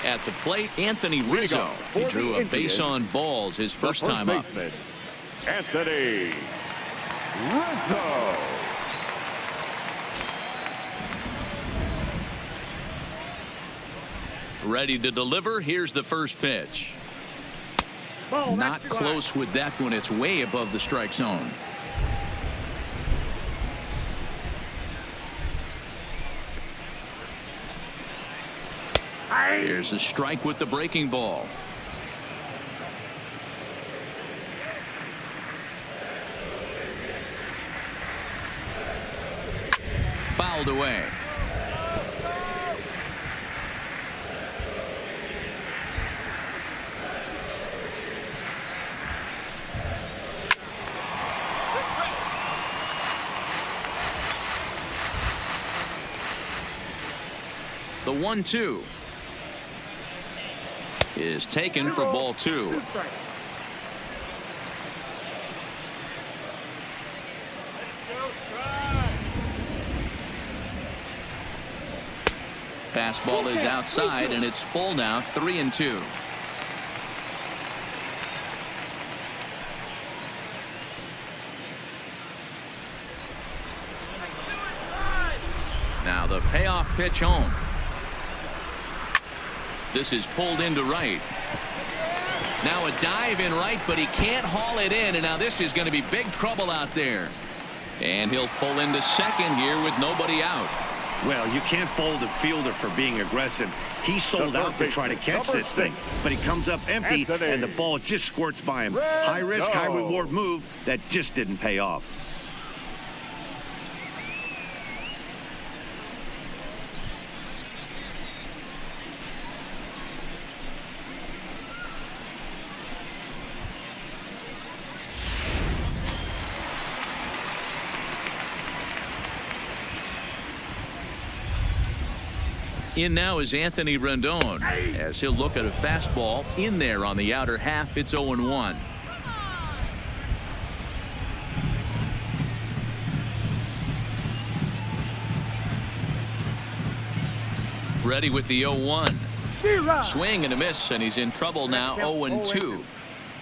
At the plate, Anthony Rizzo. He drew a base on balls his first time up. Anthony Rizzo. Ready to deliver. Here's the first pitch. Not close with that one. It's way above the strike zone. Here's a strike with the breaking ball. Fouled away. The 1-2 is taken for ball 2. Fastball is outside and it's full now. 3-2. pitch home. This is pulled into right. Now a dive in right, but he can't haul it in, and now this is going to be big trouble out there. And he'll pull into second here with nobody out. Well, you can't fault a fielder for being aggressive. He sold out to try to catch this thing, but he comes up empty, and the ball just squirts by him. High risk, high reward move that just didn't pay off. In now is Anthony Rendon as he'll look at a fastball in there on the outer half. It's 0-1. Ready with the 0-1. Swing and a miss, and he's in trouble now. 0-2.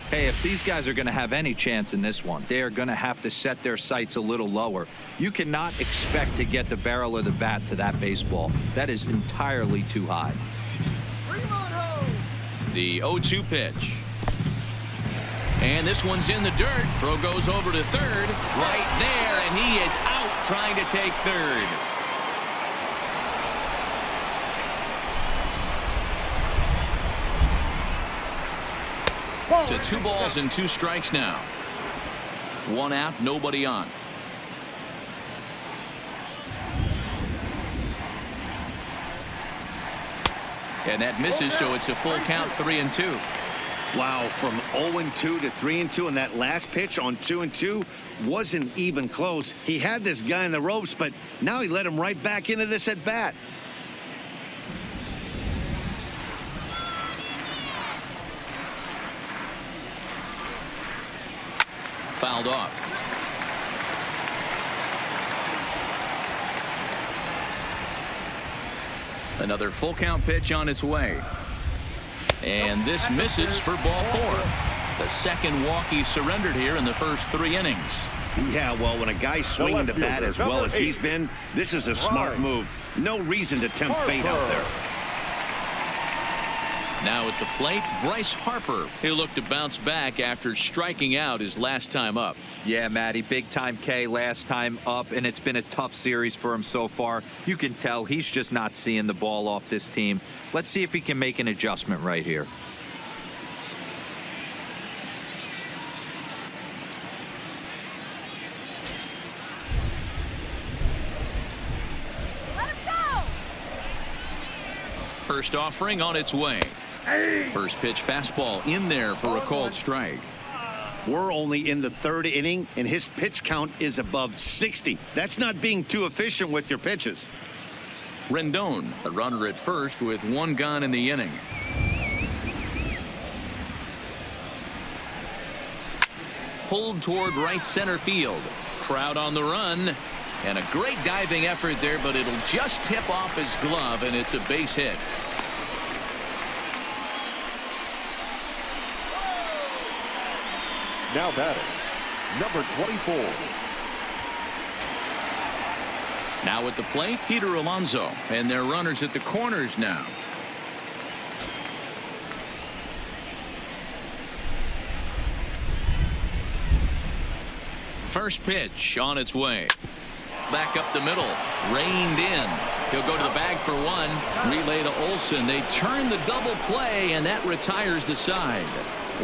Hey, if these guys are going to have any chance in this one, they are going to have to set their sights a little lower. You cannot expect to get the barrel of the bat to that baseball. That is entirely too high. The 0-2 pitch. And this one's in the dirt. Throw goes over to third. Right there, and he is out trying to take third. To 2 balls and 2 strikes now. 1 out, nobody on. And that misses, so it's a full count, 3-2. Wow, from 0-2 to 3-2, and that last pitch on 2-2 wasn't even close. He had this guy in the ropes, but now he let him right back into this at bat. Fouled off. Another full count pitch on its way. And this misses for ball 4. The second walk he surrendered here in the first 3 innings. Yeah, well, when a guy's swinging the bat as well as he's been, this is a smart move. No reason to tempt fate out there. Now at the plate, Bryce Harper. He'll look to bounce back after striking out his last time up. Yeah, Matty, big time K last time up, and it's been a tough series for him so far. You can tell he's just not seeing the ball off this team. Let's see if he can make an adjustment right here. First offering on its way. First pitch fastball in there for a called strike. We're only in the 3rd inning, and his pitch count is above 60. That's not being too efficient with your pitches. Rendon, a runner at first with 1 gone in the inning. Pulled toward right center field. Crowd on the run. And a great diving effort there, but it'll just tip off his glove, and it's a base hit. Now batting, number 24. Now at the plate, Peter Alonso, and their runners at the corners now. First pitch on its way. Back up the middle, reined in. He'll go to the bag for 1. Relay to Olsen. They turn the double play, and that retires the side.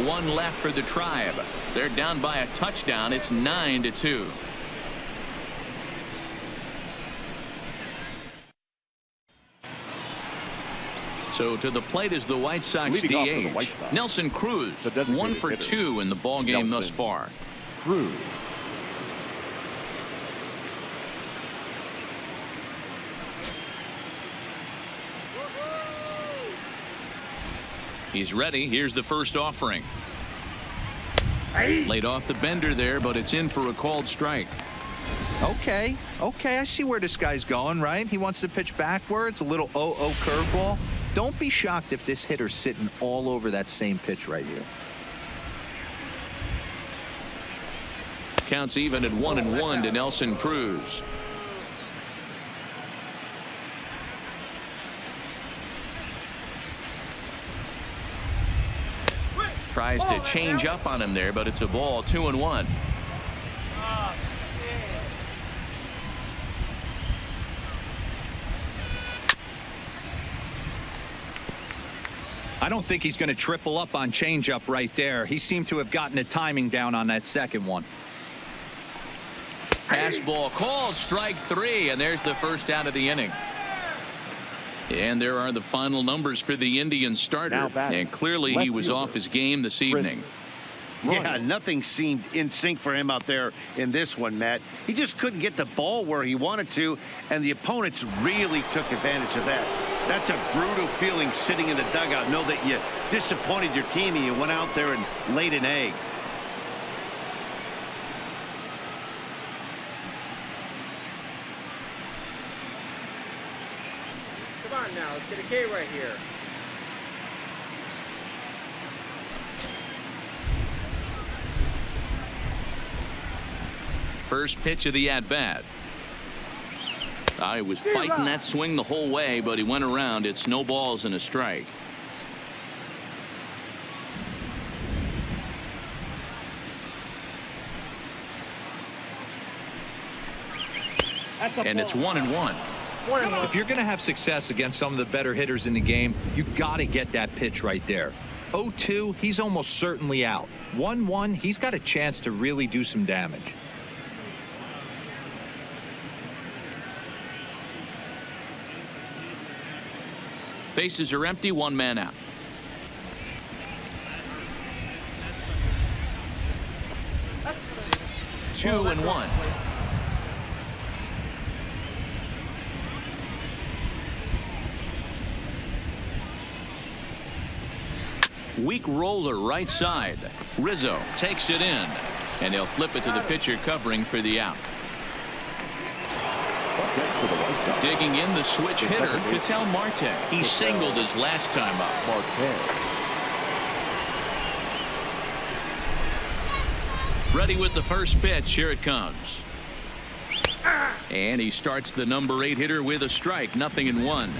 1 left for the Tribe. They're down by a touchdown. It's 9-2. So to the plate is the White Sox DH. Nelson Cruz, 1 for 2 in the ball game thus far. Cruz. He's ready. Here's the first offering. Laid off the bender there, but it's in for a called strike. Okay, I see where this guy's going, right? He wants to pitch backwards, a little 0-0 curveball. Don't be shocked if this hitter's sitting all over that same pitch right here. Counts even at 1-1 to Nelson Cruz. tries to change up on him there, but it's a ball, 2-1. I don't think he's going to triple up on changeup right there. He seemed to have gotten the timing down on that second one. Fastball called, strike 3, and there's the first out of the inning. And there are the final numbers for the Indians starter. And clearly he was off his game this evening. Yeah, nothing seemed in sync for him out there in this one, Matt. He just couldn't get the ball where he wanted to, and the opponents really took advantage of that. That's a brutal feeling sitting in the dugout. Know that you disappointed your team and you went out there and laid an egg. Come on now, let's get a K right here. First pitch of the at-bat. He was fighting that swing the whole way, but he went around. It's no balls and a strike. And it's 1-1. If you're going to have success against some of the better hitters in the game, you got to get that pitch right there. 0-2, he's almost certainly out. 1-1, he's got a chance to really do some damage. Bases are empty, one man out. Two and one. Weak roller right side. Rizzo takes it in, and he'll flip it to the pitcher covering for the out. Digging in, the switch hitter, Ketel Marte. He singled his last time up. Ready with the first pitch. Here it comes. And he starts the number 8 hitter with a strike. 0-1.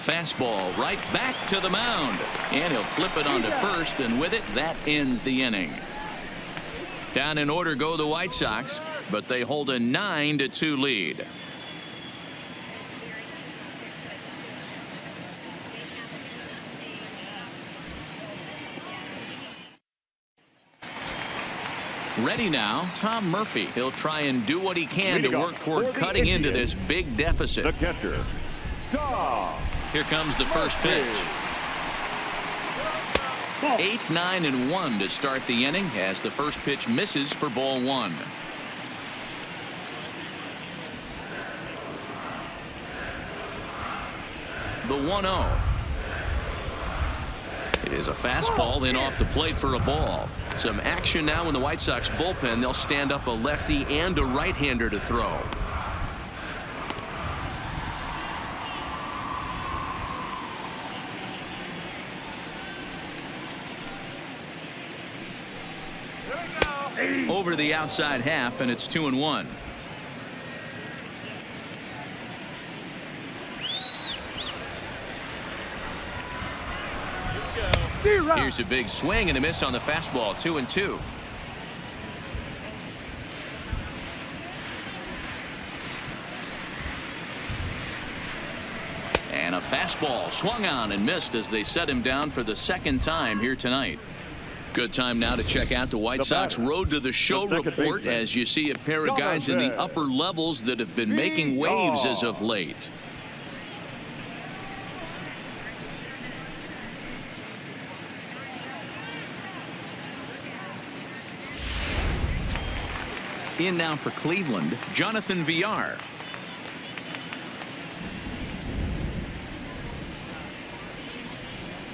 Fastball right back to the mound, and he'll flip it onto first, and with it, that ends the inning. Down in order go the White Sox, but they hold a 9-2 lead. Ready now, Tom Murphy. He'll try and do what he can to work toward cutting into this big deficit. The catcher, Tom. Here comes the first pitch. 8, 9, and 1 to start the inning as the first pitch misses for ball 1. The 1-0. It is a fastball in off the plate for a ball. Some action now in the White Sox bullpen. They'll stand up a lefty and a right-hander to throw. Over the outside half, and it's 2-1. Here's a big swing and a miss on the fastball. 2-2. And a fastball swung on and missed as they set him down for the second time here tonight. Good time now to check out the White Sox Road to the Show report as you see a pair of guys in the upper levels that have been making waves as of late. In now for Cleveland, Jonathan Villar.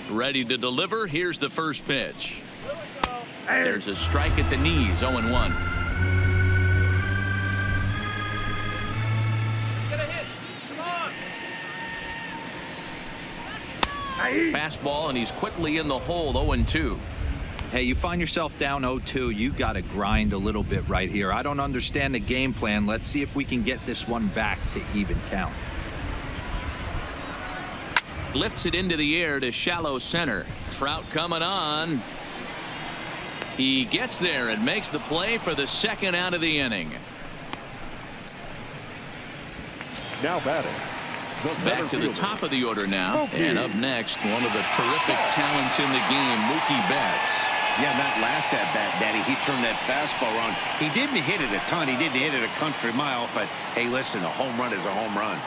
Ready to deliver. Here's the first pitch. There's a strike at the knees. 0-1. Get a hit. Come on. Fastball, and he's quickly in the hole. 0-2. Hey, you find yourself down 0-2, you got to grind a little bit right here. I don't understand the game plan. Let's see if we can get this one back to even count. Lifts it into the air to shallow center. Trout coming on. He gets there and makes the play for the second out of the inning. Now batting. Back to the top of the order now. And up next, one of the terrific talents in the game, Mookie Betts. Yeah, that last at-bat, Daddy, he turned that fastball around. He didn't hit it a ton. He didn't hit it a country mile. But, hey, listen, a home run is a home run.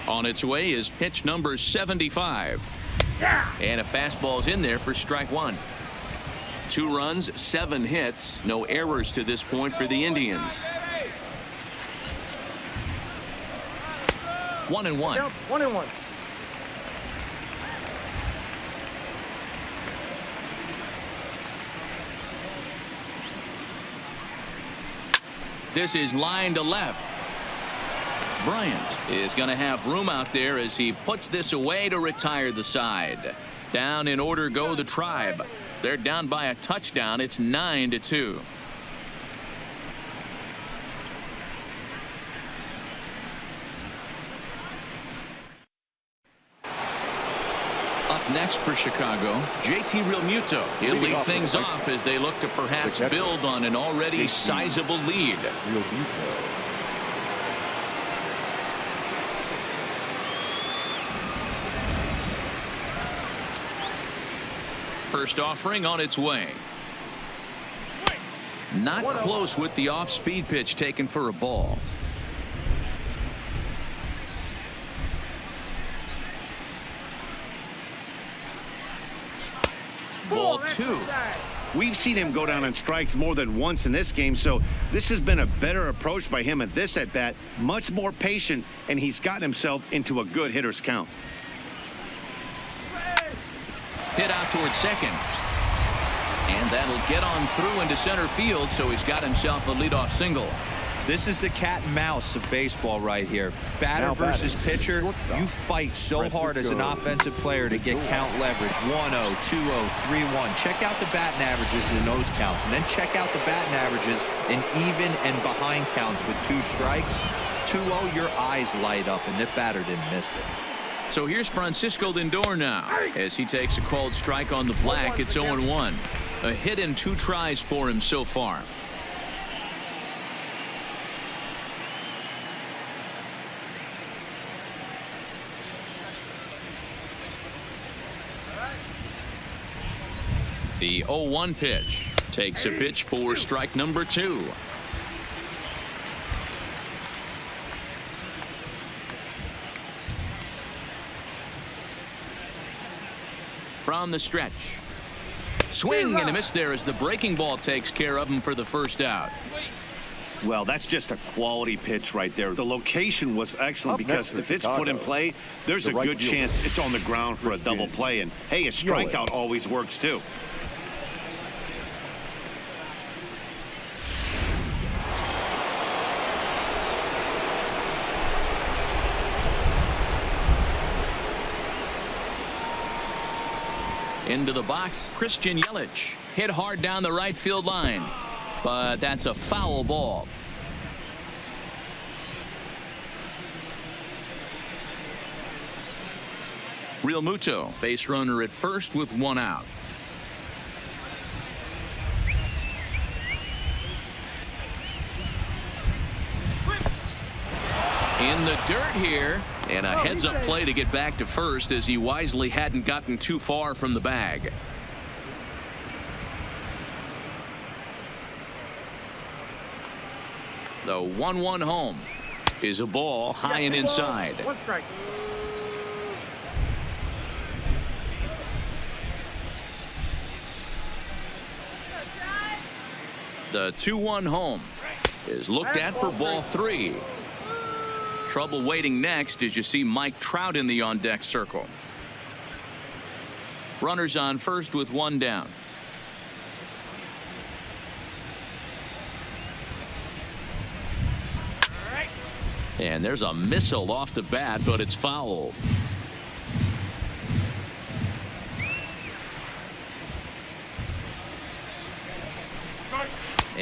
On its way is pitch number 75. And a fastball's in there for strike one. 2 runs, 7 hits. No errors to this point for the Indians. 1-1. Yep, 1-1. This is line to left. Bryant is going to have room out there as he puts this away to retire the side. Down in order go the Tribe. They're down by a touchdown. It's 9-2. Up next for Chicago, JT Realmuto. He'll lead things off as they look to perhaps build on an already sizable lead. First offering on its way. Not close with the off-speed pitch taken for a ball. Ball 2. We've seen him go down on strikes more than once in this game, so this has been a better approach by him at this at-bat. Much more patient, and he's gotten himself into a good hitter's count. Hit out towards second. And that'll get on through into center field, so he's got himself a leadoff single. This is the cat and mouse of baseball right here. Batter versus pitcher. You fight so hard as an offensive player to get count leverage. 1-0, 2-0, 3-1. Check out the batting averages in those counts, and then check out the batting averages in even and behind counts with 2 strikes. 2-0, your eyes light up, and the batter didn't miss it. So here's Francisco Lindor now as he takes a called strike on the black. It's 0-1. A hit in 2 tries for him so far. The 0-1 pitch takes a pitch for strike number 2. From the stretch. Swing and a miss there as the breaking ball takes care of him for the first out. Well, that's just a quality pitch right there. The location was excellent because if it's put in play, there's a good chance it's on the ground for a double play. And, hey, a strikeout always works, too. Into the box, Christian Yelich. Hit hard down the right field line. But that's a foul ball. Realmuto, base runner at first with 1 out. In the dirt here, and a heads-up play to get back to first as he wisely hadn't gotten too far from the bag. The 1-1 home is a ball high and inside. 1 strike. The 2-1 home is looked at for ball 3. Trouble waiting next as you see Mike Trout in the on-deck circle. Runners on first with 1 down. And there's a missile off the bat, but it's foul.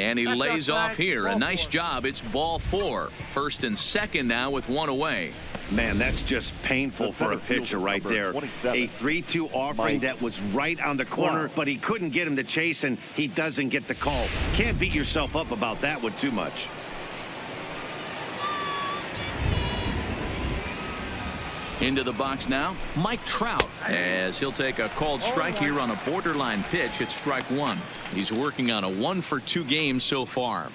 And he lays off here. A nice job. It's ball 4. First and second now with 1 away. Man, that's just painful for a pitcher right there. A 3-2 offering that was right on the corner, but he couldn't get him to chase, and he doesn't get the call. Can't beat yourself up about that one too much. Into the box now, Mike Trout, as he'll take a called strike here on a borderline pitch at strike 1. He's working on a 1-for-2 game so far.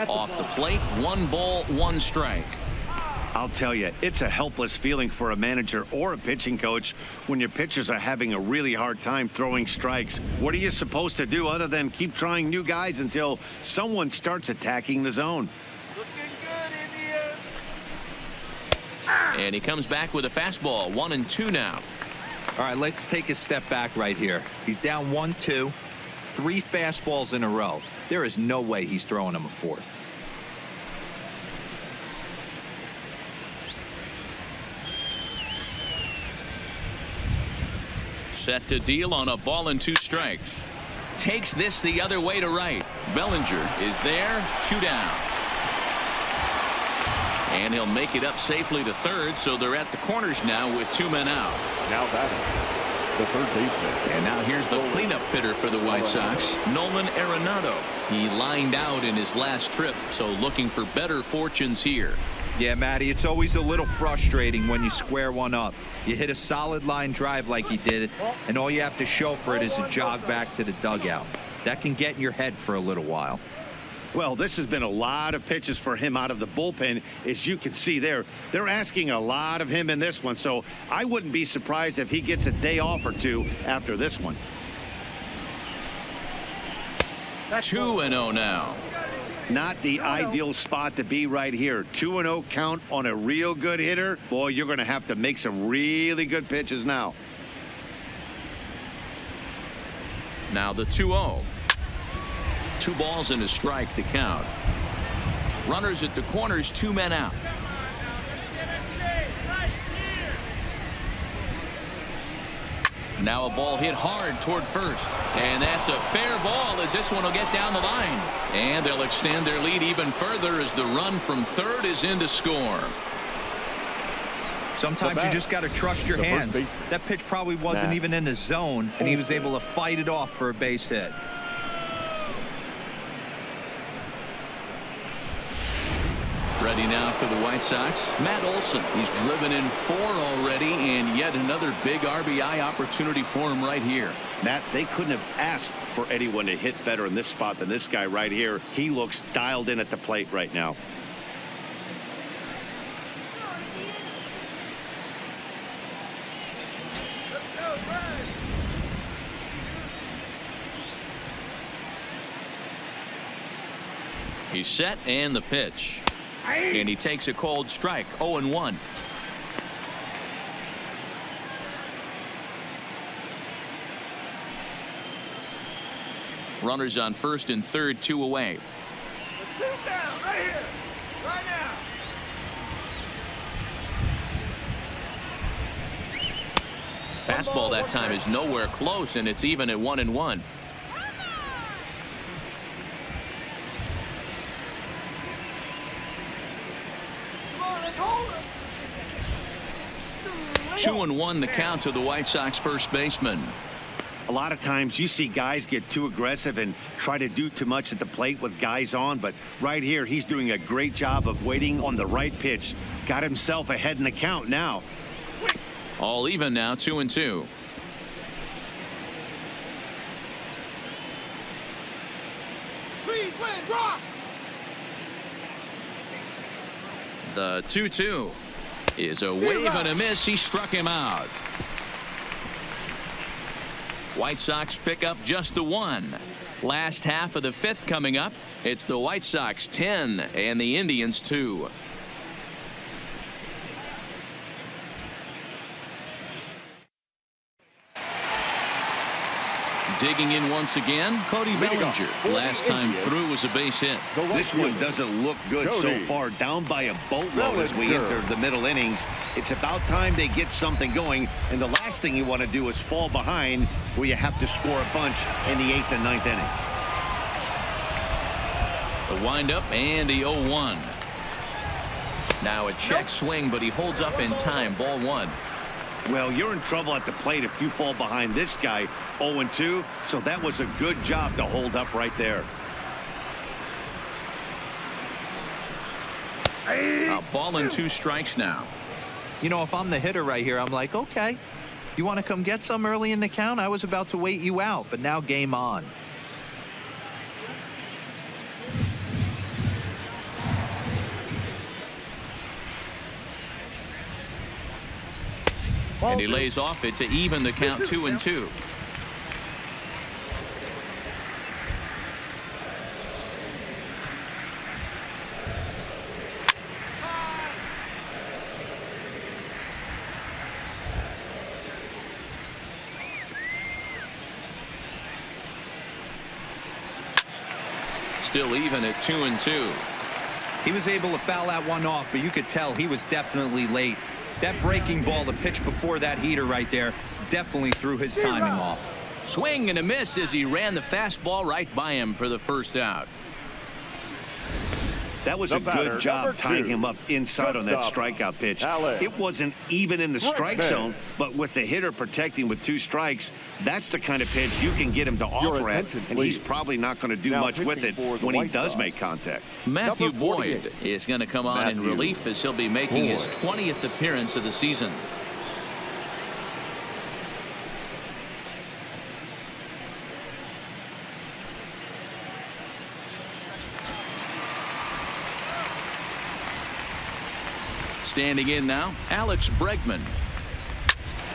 Off the plate, 1 ball, 1 strike. I'll tell you, it's a helpless feeling for a manager or a pitching coach when your pitchers are having a really hard time throwing strikes. What are you supposed to do other than keep trying new guys until someone starts attacking the zone? Looking good, Indians. And he comes back with a fastball. 1-2 now. All right, let's take a step back right here. He's down 1-2, 3 fastballs in a row. There is no way he's throwing him a 4th. Set to deal on a ball and 2 strikes. Takes this the other way to right. Bellinger is there, 2 down. And he'll make it up safely to third, so they're at the corners now with 2 men out. Now batting, the third baseman. And now here's the cleanup hitter for the White Sox, Nolan Arenado. He lined out in his last trip, so looking for better fortunes here. Yeah, Matty, it's always a little frustrating when you square one up. You hit a solid line drive like he did, and all you have to show for it is a jog back to the dugout. That can get in your head for a little while. Well, this has been a lot of pitches for him out of the bullpen. As you can see there, they're asking a lot of him in this one, so I wouldn't be surprised if he gets a day off or 2 after this one. 2-0 now. Not the ideal spot to be right here. 2-0 count on a real good hitter. Boy, you're going to have to make some really good pitches now. Now the 2-0. 2 balls and a strike to count. Runners at the corners, 2 men out. Now a ball hit hard toward first. And that's a fair ball as this one will get down the line. And they'll extend their lead even further as the run from third is in to score. Sometimes you just got to trust your hands. That pitch probably wasn't even in the zone, and he was able to fight it off for a base hit. Ready now for the White Sox, Matt Olson. He's driven in 4 already, and yet another big RBI opportunity for him right here. Matt, they couldn't have asked for anyone to hit better in this spot than this guy right here. He looks dialed in at the plate right now. He's set and the pitch. And he takes a cold strike. 0-1. Runners on first and third, 2 away. Sit down right here. Right now. Fastball that time is nowhere close, and it's even at 1-1. Come on, let's hold him. 2-1 the count to the White Sox first baseman. A lot of times you see guys get too aggressive and try to do too much at the plate with guys on, but right here he's doing a great job of waiting on the right pitch. Got himself ahead in the count now. All even now, 2-2. Cleveland rocks. The 2-2 is a wave and a miss. He struck him out. White Sox pick up just the 1. Last half of the 5th coming up. It's the White Sox 10 and the Indians 2. Digging in once again, Cody Bellinger. Last time through was a base hit. This one doesn't look good so far. Down by a boatload as we enter the middle innings. It's about time they get something going. And the last thing you want to do is fall behind where you have to score a bunch in the 8th and 9th inning. The windup and the 0-1. Now a check swing, but he holds up in time. Ball 1. Well, you're in trouble at the plate if you fall behind this guy 0-2. So that was a good job to hold up right there. A ball and 2 strikes now. You know, if I'm the hitter right here, I'm like, okay, you want to come get some early in the count? I was about to wait you out, but now game on. And he lays off it to even the count 2-2. Still even at 2-2. He was able to foul that one off, but you could tell he was definitely late. That breaking ball, the pitch before that heater right there, definitely threw his timing off. Swing and a miss as he ran the fastball right by him for the first out. That was a good job tying him up inside on that strikeout pitch. It wasn't even in the strike zone, but with the hitter protecting with 2 strikes, that's the kind of pitch you can get him to offer at, and he's probably not going to do much with it when he does make contact. Matthew Boyd is going to come on in relief as he'll be making his 20th appearance of the season. Standing in now, Alex Bregman.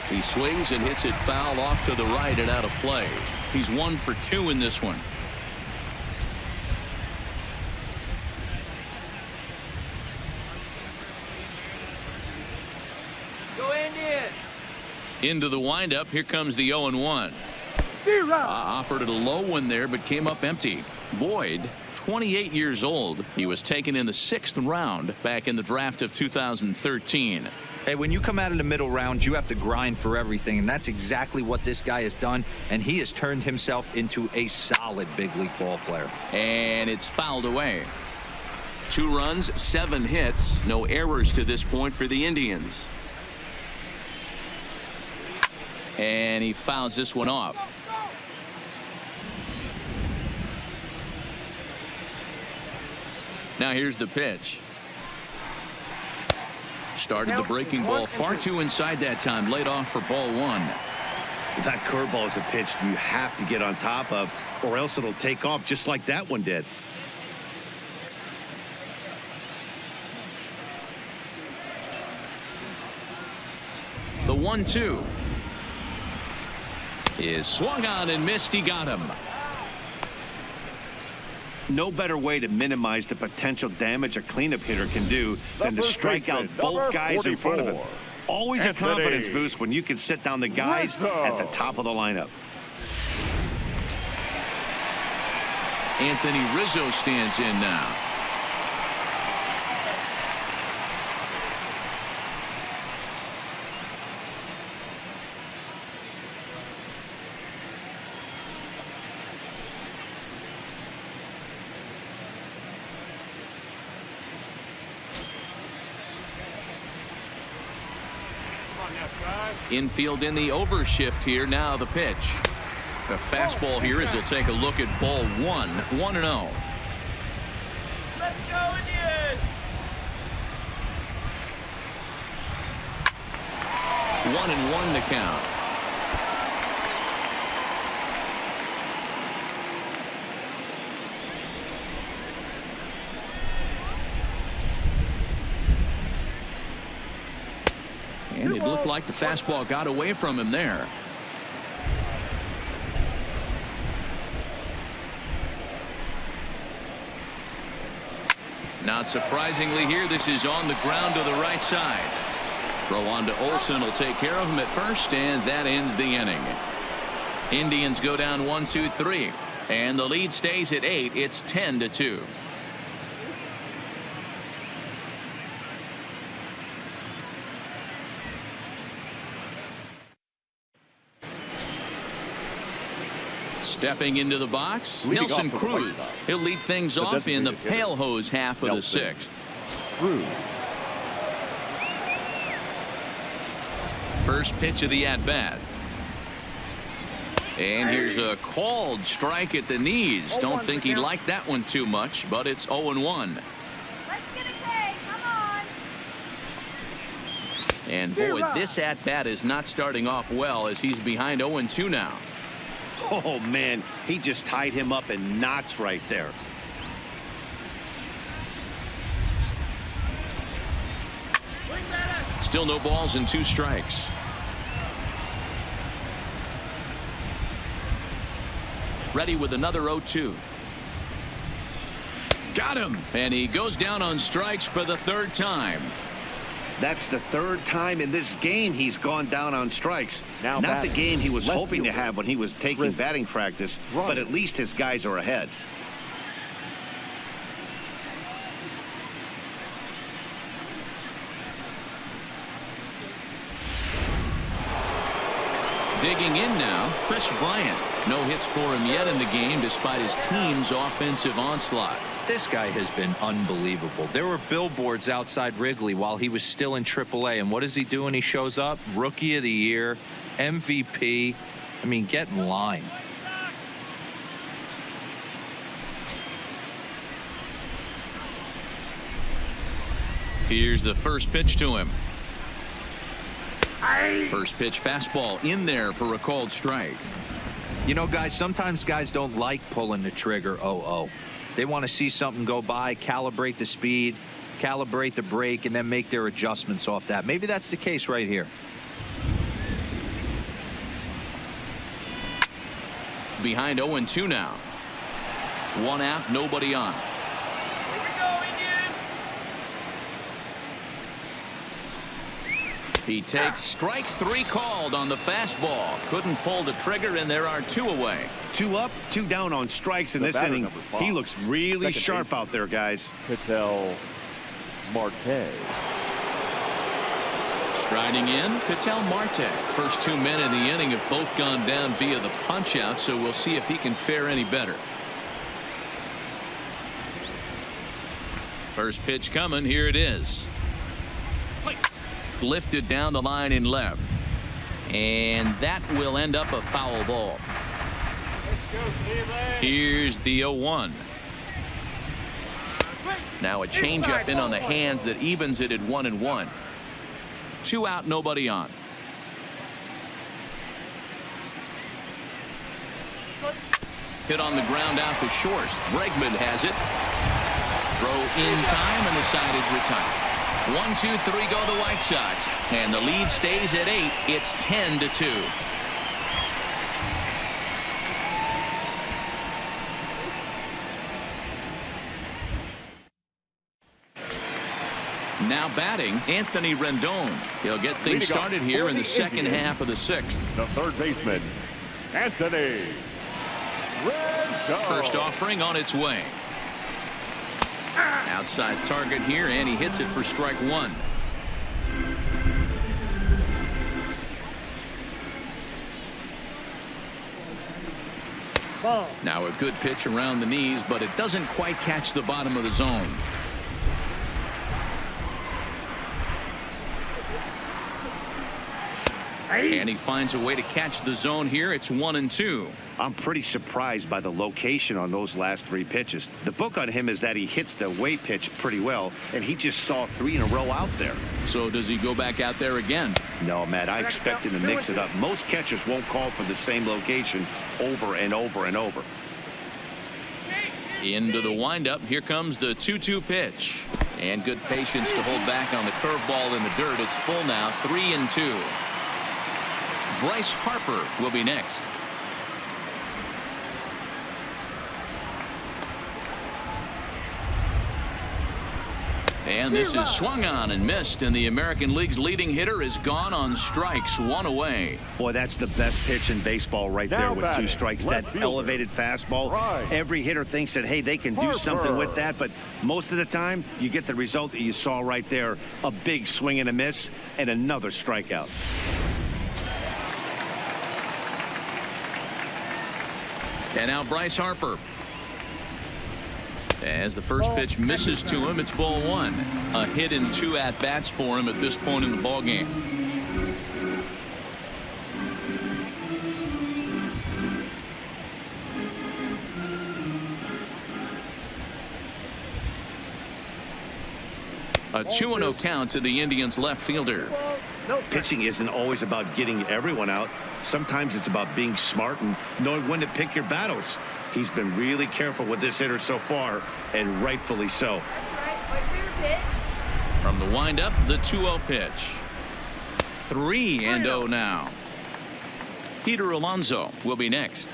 He swings and hits it foul off to the right and out of play. He's 1 for 2 in this one. Go Indians! Into the windup. Here comes the 0-1. Offered it a low one there, but came up empty. Boyd, 28 years old. He was taken in the 6th round back in the draft of 2013. Hey, when you come out of the middle round, you have to grind for everything, and that's exactly what this guy has done, and he has turned himself into a solid big league ball player. And it's fouled away. 2 runs, 7 hits, no errors to this point for the Indians. And he fouls this one off. Now here's the pitch. Started the breaking ball far too inside that time. Laid off for ball 1. That curveball is a pitch you have to get on top of, or else it'll take off just like that one did. The 1-2 is swung on and missed. He got him. No better way to minimize the potential damage a cleanup hitter can do than to strike out both guys in front of him. Always a confidence boost when you can sit down the guys at the top of the lineup. Anthony Rizzo stands in now. Infield in the overshift here. Now the pitch. A fastball here as he'll take a look at ball 1. 1-0. Let's go Indians! 1-1 to count. And it looked like the fastball got away from him there. Not surprisingly here, this is on the ground to the right side. Throw on to Olsen will take care of him at first, and that ends the inning. Indians go down 1-2-3. And the lead stays at 8. It's 10-2. Stepping into the box, Leading Nelson off for the Cruz. White Sox. He'll lead things The off in the designated hitter, pale hose half of the Nelson 6th. Cruz. First pitch of the at-bat. And here's a called strike at the knees. Don't think he liked that one too much, but it's 0-1. Let's get a K. Come on. And boy, this at-bat is not starting off well as he's behind 0-2 now. Oh, man, he just tied him up in knots right there. Still no balls and 2 strikes. Ready with another 0-2. Got him. And he goes down on strikes for the 3rd time. That's the 3rd time in this game he's gone down on strikes. Now Not the batting, game he was left hoping to fielder, have when he was taking Chris batting practice, but Bryant. at least his guys are ahead. Digging in now, Chris Bryant. No hits for him yet in the game despite his team's offensive onslaught. This guy has been unbelievable. There were billboards outside Wrigley while he was still in AAA. And what is he doing? He shows up, Rookie of the Year, MVP. I mean, get in line. Here's the first pitch to him. First pitch fastball in there for a called strike. You know, guys, sometimes guys don't like pulling the trigger 0-0. They want to see something go by, calibrate the speed, calibrate the brake, and then make their adjustments off that. Maybe that's the case right here. Behind 0-2 now. 1 out, nobody on. Here we go, Indians. He takes strike 3 called on the fastball. Couldn't pull the trigger, and there are 2 away. 2 up, 2 down on strikes in The this batter, inning. number 5. He looks really Second sharp baseman. out there, guys. Ketel Marte. Striding in, Ketel Marte. First 2 men in the inning have both gone down via the punch-out, so we'll see if he can fare any better. First pitch coming. Here it is. Lifted down the line in left. And that will end up a foul ball. Let's go, Cleveland. Here's the 0-1. Now a changeup in on the hands that evens it at 1-1. 2 out, nobody on. Hit on the ground out to short. Bregman has it. Throw in time, and the side is retired. 1-2-3 go the White Sox, and the lead stays at 8. It's 10-2. Now batting, Anthony Rendon. He'll get things Leading off started here for in the the second Indians. half of the 6th. The third baseman, Anthony Rendon. First offering on its way. Outside target here, and he hits it for strike 1. Now a good pitch around the knees, but it doesn't quite catch the bottom of the zone. And he finds a way to catch the zone here. It's 1-2. I'm pretty surprised by the location on those last 3 pitches. The book on him is that he hits the away pitch pretty well, and he just saw 3 in a row out there. So does he go back out there again? No, Matt, I expect him to mix it up. Most catchers won't call for the same location over and over and over. Into the windup. Here comes the 2-2 pitch. And good patience to hold back on the curveball in the dirt. It's full now, 3-2. Bryce Harper will be next. And this is swung on and missed, and the American League's leading hitter is gone on strikes, 1 away. Boy, that's the best pitch in baseball right there with 2 strikes. That elevated fastball. Every hitter thinks that, hey, they can do something with that, but most of the time you get the result that you saw right there, a big swing and a miss and another strikeout. And now Bryce Harper. As the first pitch misses to him, it's ball 1. A hit in 2 at-bats for him at this point in the ballgame. A 2-0 count to the Indians left fielder. Pitching isn't always about getting everyone out. Sometimes it's about being smart and knowing when to pick your battles. He's been really careful with this hitter so far, and rightfully so. That's right. Wait for your pitch. From the windup, the 2-0 pitch. 3-0 now. Peter Alonso will be next.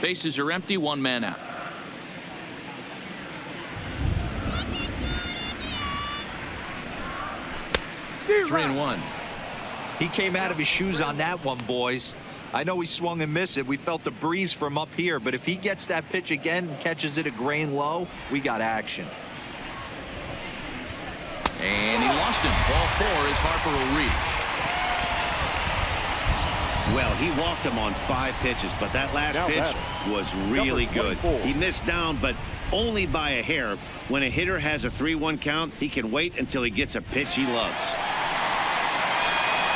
Bases are empty, 1 man out. Three and 1. He came out of his shoes on that one, boys. I know he swung and missed it. We felt the breeze from up here, but if he gets that pitch again and catches it a grain low, we got action. And he lost him. Ball 4 as Harper will reach. Well, he walked him on 5 pitches, but that last pitch was really good. He missed down, but only by a hair. When a hitter has a 3-1 count, he can wait until he gets a pitch he loves.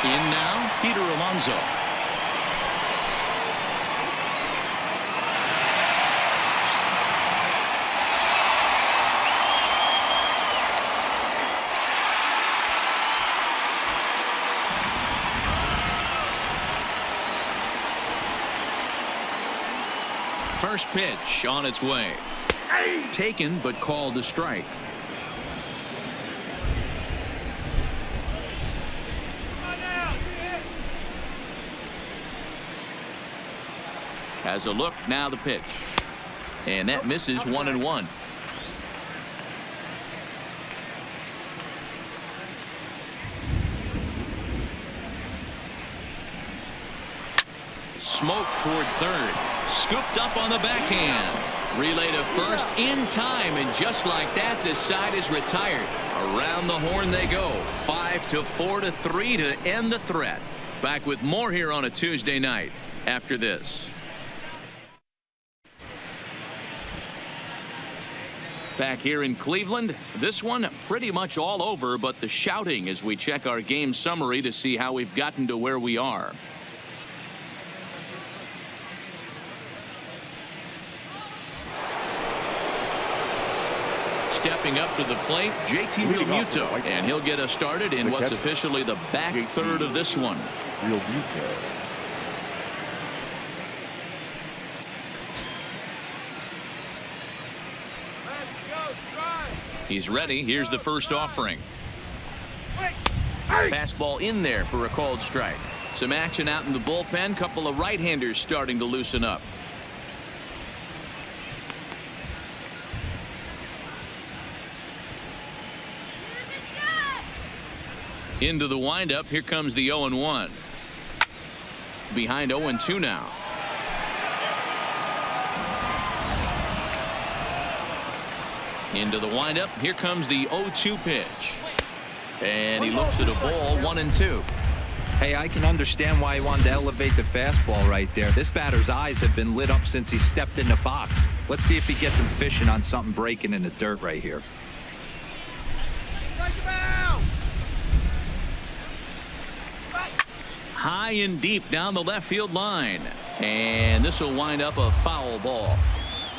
In now, Peter Alonso. First pitch on its way. Taken, but called a strike. Has a look, now the pitch. And that misses, 1-1. Smoke toward third. Scooped up on the backhand. Relay to first in time, and just like that, this side is retired. Around the horn they go. 5-4-3 to end the threat. Back with more here on a Tuesday night after this. Back here in Cleveland, this one pretty much all over, but the shouting as we check our game summary to see how we've gotten to where we are. Stepping up to the plate, JT Realmuto, and he'll get us started in what's officially the back third of this one. He's ready. Here's the first offering. Fastball in there for a called strike. Some action out in the bullpen. Couple of right-handers starting to loosen up. Into the windup. Here comes the 0-1. Behind 0-2 now. Into the windup. Here comes the 0-2 pitch. And he looks at a ball, 1-2. Hey, I can understand why he wanted to elevate the fastball right there. This batter's eyes have been lit up since he stepped in the box. Let's see if he gets him fishing on something breaking in the dirt right here. High and deep down the left field line. And this will wind up a foul ball.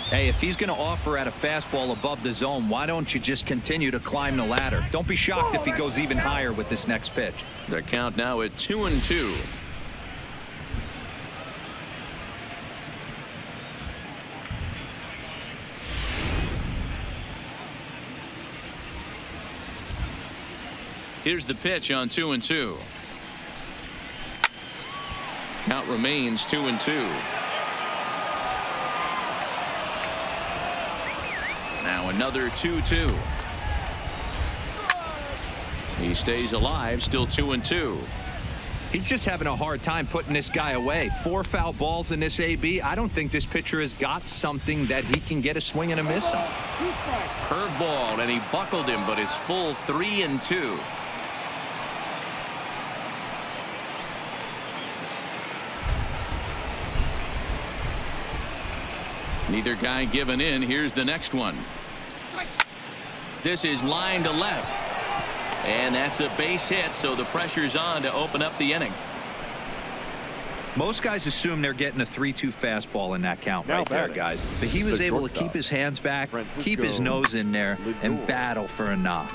Hey, if he's going to offer at a fastball above the zone, why don't you just continue to climb the ladder? Don't be shocked if he goes even higher with this next pitch. The count now at 2-2. Here's the pitch on 2-2. Count remains 2-2. Now another 2-2. He stays alive, still 2-2. He's just having a hard time putting this guy away. 4 foul balls in this AB. I don't think this pitcher has got something that he can get a swing and a miss on. Curveball, and he buckled him, but it's full 3-2. Neither guy giving in. Here's the next one. This is line to left. And that's a base hit, so the pressure's on to open up the inning. Most guys assume they're getting a 3-2 fastball in that count Now right there, batting, guys. But he was the able to shortstop, keep his hands back, Francisco keep his nose in there, and Lindor. battle for a knock.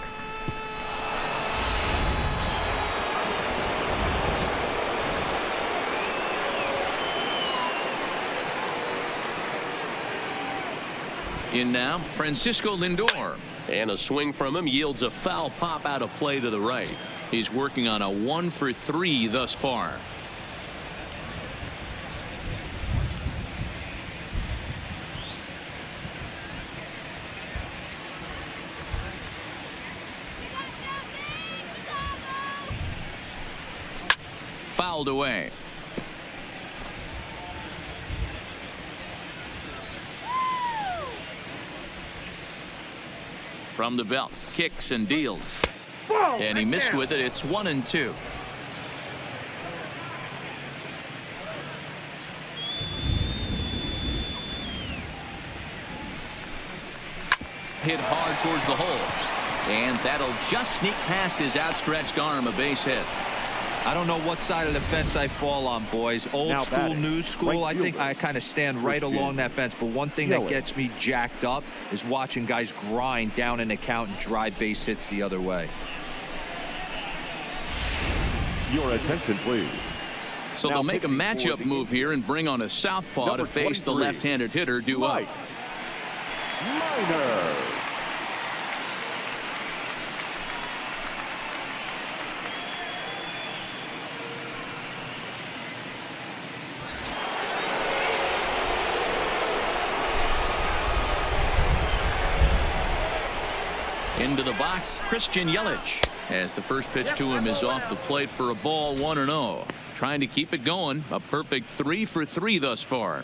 In now, Francisco Lindor. And a swing from him yields a foul pop out of play to the right. He's working on a 1-for-3 thus far. Fouled away. From the belt, kicks and deals. And he missed with it. It's 1-2. Hit hard towards the hole. And that'll just sneak past his outstretched arm, a base hit. I don't know what side of the fence I fall on, boys. Old Now school, batting, new school. right I think fielder, I kind of stand right Christian along that fence. But one thing that Yelich. gets me jacked up is watching guys grind down in the count and drive base hits the other way. Your attention, please. So Now they'll make a pitching for matchup the move here and bring on a southpaw Number to face the 23, left-handed hitter due up. Mike Minor. Into the box, Christian Yelich, as the first pitch to him is off the plate for a ball, 1-0. Trying to keep it going. A perfect 3-for-3 thus far.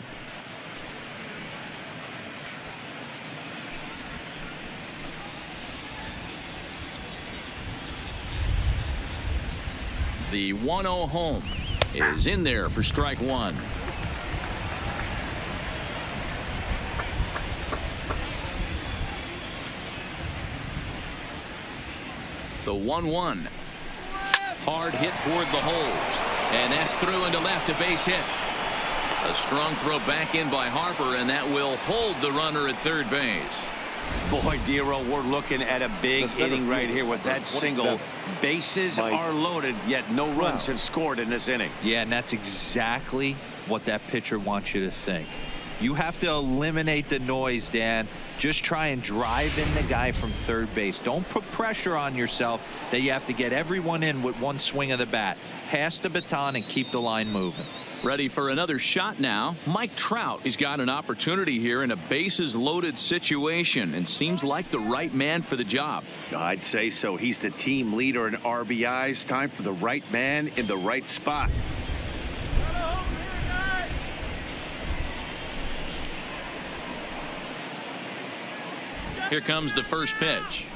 The 1-0 home is in there for strike one. The 1-1. Hard hit toward the holes. And that's through into left, a base hit. A strong throw back in by Harper, and that will hold the runner at third base. Boy, Dero, we're looking at a big inning right here with that single. Bases Mike. are loaded, yet no runs have scored in this inning. Yeah, and that's exactly what that pitcher wants you to think. You have to eliminate the noise, Dan. Just try and drive in the guy from third base. Don't put pressure on yourself that you have to get everyone in with one swing of the bat. Pass the baton and keep the line moving. Ready for another shot now. Mike Trout. He's got an opportunity here in a bases loaded situation and seems like the right man for the job. I'd say so. He's the team leader in RBIs. Time for the right man in the right spot. Here comes the first pitch.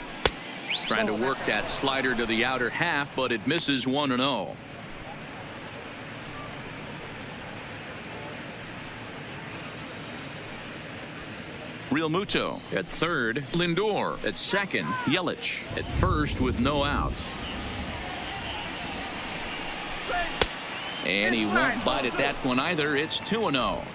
Trying to work that slider to the outer half, but it misses 1-0. Real Muto at third. Lindor at second. Yelich at first with no outs. And he won't bite at that one either. It's 2-0.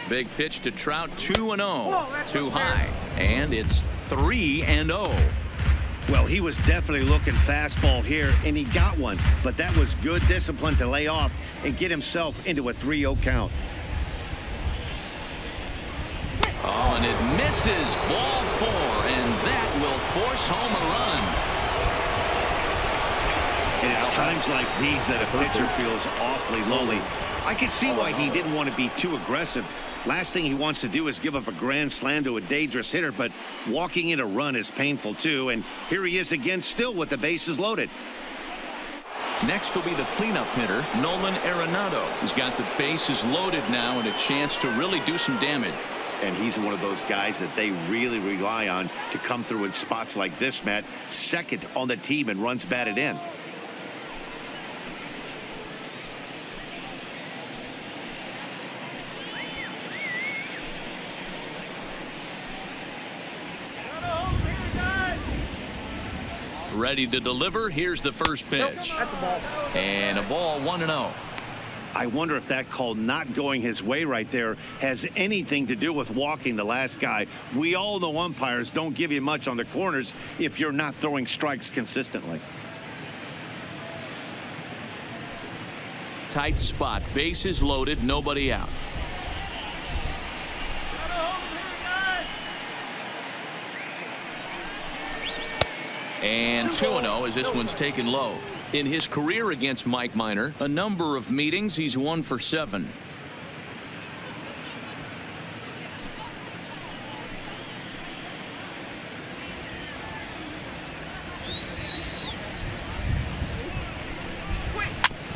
Big pitch to Trout, 2-0. Too high. And it's 3-0. Well, he was definitely looking fastball here, and he got one. But that was good discipline to lay off and get himself into a 3-0 count. it misses. Ball 4, and that will force home a run. And it's times like these that a pitcher feels awfully lonely. I can see why he didn't want to be too aggressive. Last thing he wants to do is give up a grand slam to a dangerous hitter, but walking in a run is painful too. And here he is again, still with the bases loaded. Next will be the cleanup hitter, Nolan Arenado. He's got the bases loaded now and a chance to really do some damage. And he's one of those guys that they really rely on to come through in spots like this, Matt. Second on the team and runs batted in. Ready to deliver. Here's the first pitch. And a ball, 1-0. I wonder if that call not going his way right there has anything to do with walking the last guy. We all know umpires don't give you much on the corners if you're not throwing strikes consistently. Tight spot. Bases loaded. Nobody out. And 2-0 as this one's taken low. In his career against Mike Minor, a number of meetings, he's 1 for 7.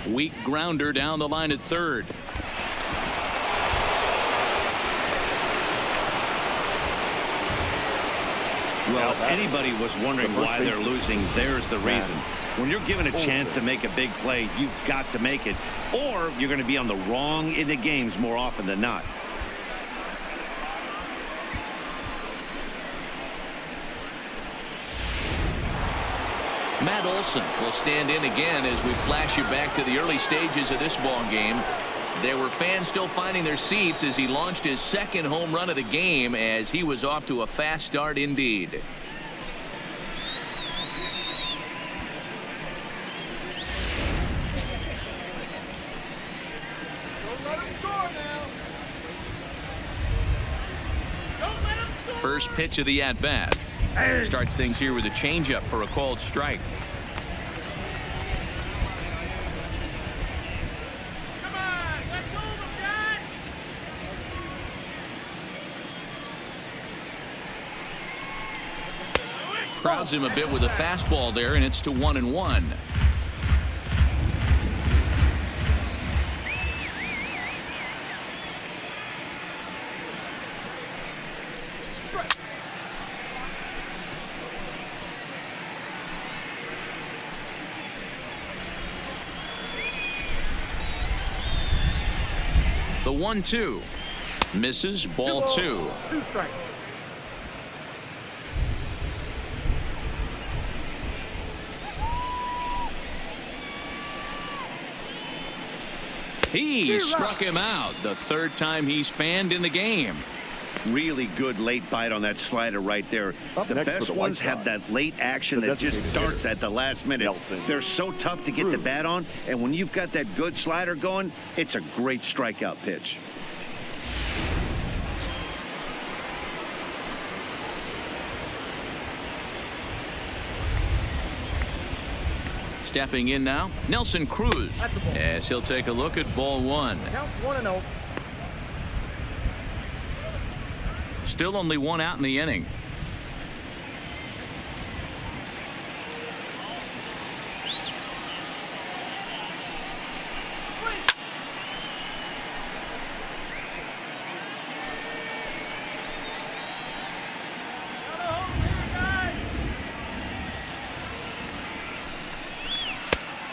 Weak grounder down the line at third. Well, if anybody was wondering why they're losing, there's the reason. When you're given a chance to make a big play, you've got to make it, or you're going to be on the wrong end of games more often than not. Matt Olson will stand in again as we flash you back to the early stages of this ball game. There were fans still finding their seats as he launched his second home run of the game as he was off to a fast start indeed. Don't let him score now. Don't let him score. First pitch of the at-bat. Starts things here with a changeup for a called strike. Come on, let's move him, guys. Crowds him a bit with a fastball there, and it's to 1-1. The 1-2 misses. Ball 2. 2 strikes. He struck him out. The third time he's fanned in the game. Really good late bite on that slider right there. The next best for the ones White have Sox, that late action the that just designated starts hitter, at the last minute. Nelson They're so tough to get the Cruz. bat on, and when you've got that good slider going, it's a great strikeout pitch. Stepping in now, Nelson Cruz, as he'll take a look at ball 1. Count 1-0. Still only 1 out in the inning.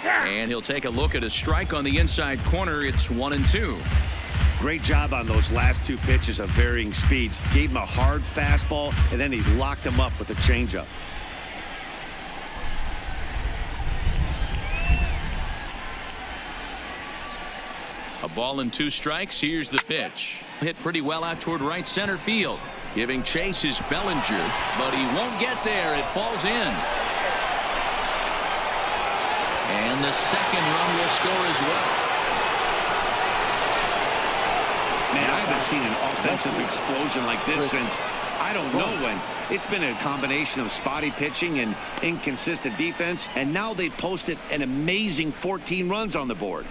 And he'll take a look at a strike on the inside corner. It's 1-2. Great job on those last 2 pitches of varying speeds. Gave him a hard fastball, and then he locked him up with a changeup. A ball and 2 strikes. Here's the pitch. Hit pretty well out toward right center field. Giving chase is Bellinger, but he won't get there. It falls in. And the second run will score as well. Man, I have not seen an offensive explosion like this since I don't know when. It's been a combination of spotty pitching and inconsistent defense, and now they posted an amazing 14 runs on the board.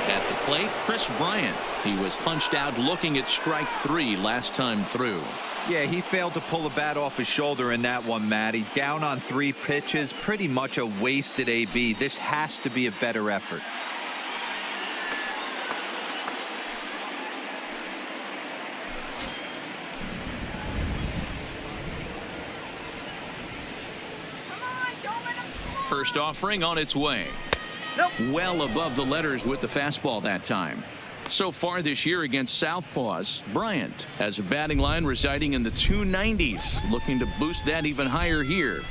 At the plate, Chris Bryant. He was punched out looking at strike 3 last time through. Yeah, he failed to pull the bat off his shoulder in that one, Matty. Down on 3 pitches, pretty much a wasted AB. This has to be a better effort. First offering on its way. Well above the letters with the fastball that time. So far this year against Southpaws, Bryant has a batting line residing in the 290s, looking to boost that even higher here.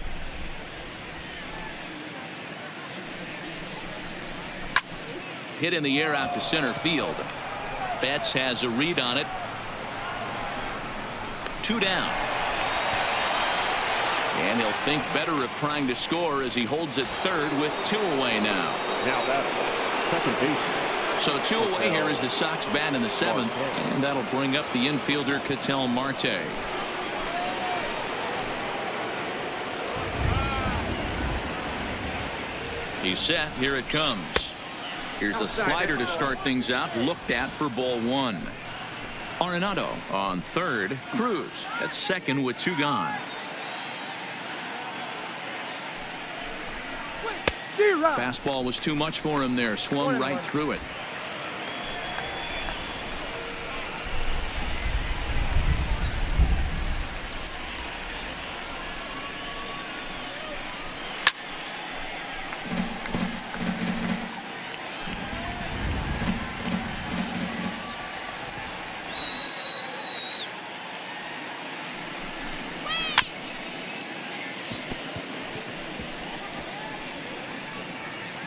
Hit in the air out to center field. Betts has a read on it. 2 down. And he'll think better of trying to score as he holds it third with 2 away now. Now that's second baseman. So 2 away here as the Sox bat in the 7th, and that'll bring up the infielder Ketel Marte. He's set. Here it comes. Here's a slider to start things out, looked at for ball 1. Arenado on third. Cruz at second with 2 gone. Fastball was too much for him there. Swung right through it.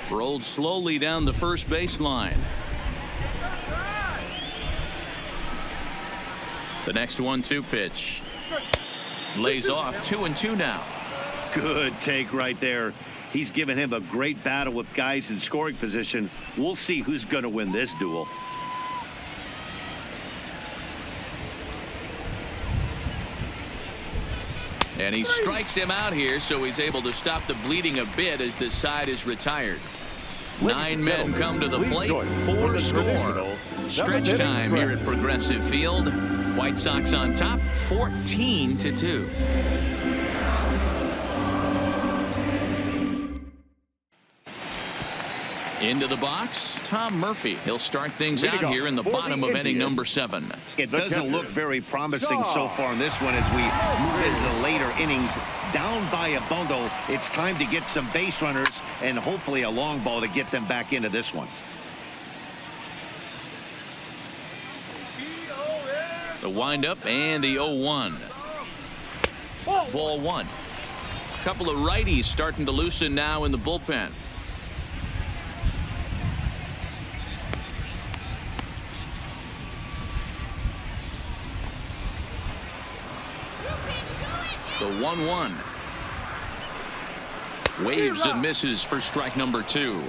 Rolled slowly down the first baseline. The next 1-2 pitch. Lays off. 2-2 now. Good take right there. He's given him a great battle with guys in scoring position. We'll see who's going to win this duel. And he strikes him out here, so he's able to stop the bleeding a bit as this side is retired. 9 men come to the plate, 4 score. Stretch time here at Progressive Field. White Sox on top, 14-2. Into the box, Tom Murphy. He'll start things out here in the bottom of inning number 7. It doesn't look very promising so far in this one as we move into the later innings. Down by a bundle, it's time to get some base runners and hopefully a long ball to get them back into this one. The windup and the 0-1. Ball 1. A couple of righties starting to loosen now in the bullpen. The 1-1. Waves and misses for strike number 2.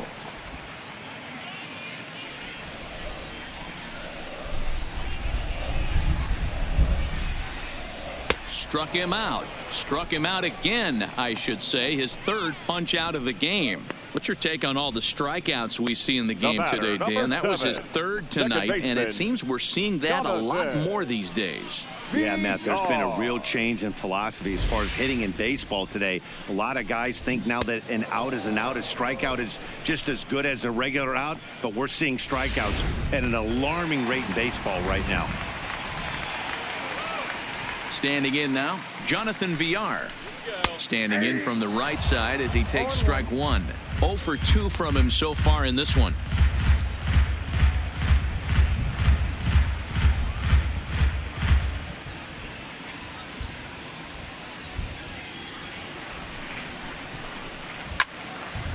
Struck him out. Struck him out again, I should say. His 3rd punch out of the game. What's your take on all the strikeouts we see in the game today, Dan? That was his 3rd tonight, and it seems we're seeing that a lot more these days. Yeah, Matt, there's been a real change in philosophy as far as hitting in baseball today. A lot of guys think now that an out is an out, a strikeout is just as good as a regular out, but we're seeing strikeouts at an alarming rate in baseball right now. Standing in now, Jonathan Villar. Standing in from the right side as he takes strike 1. 0 for 2 from him so far in this one.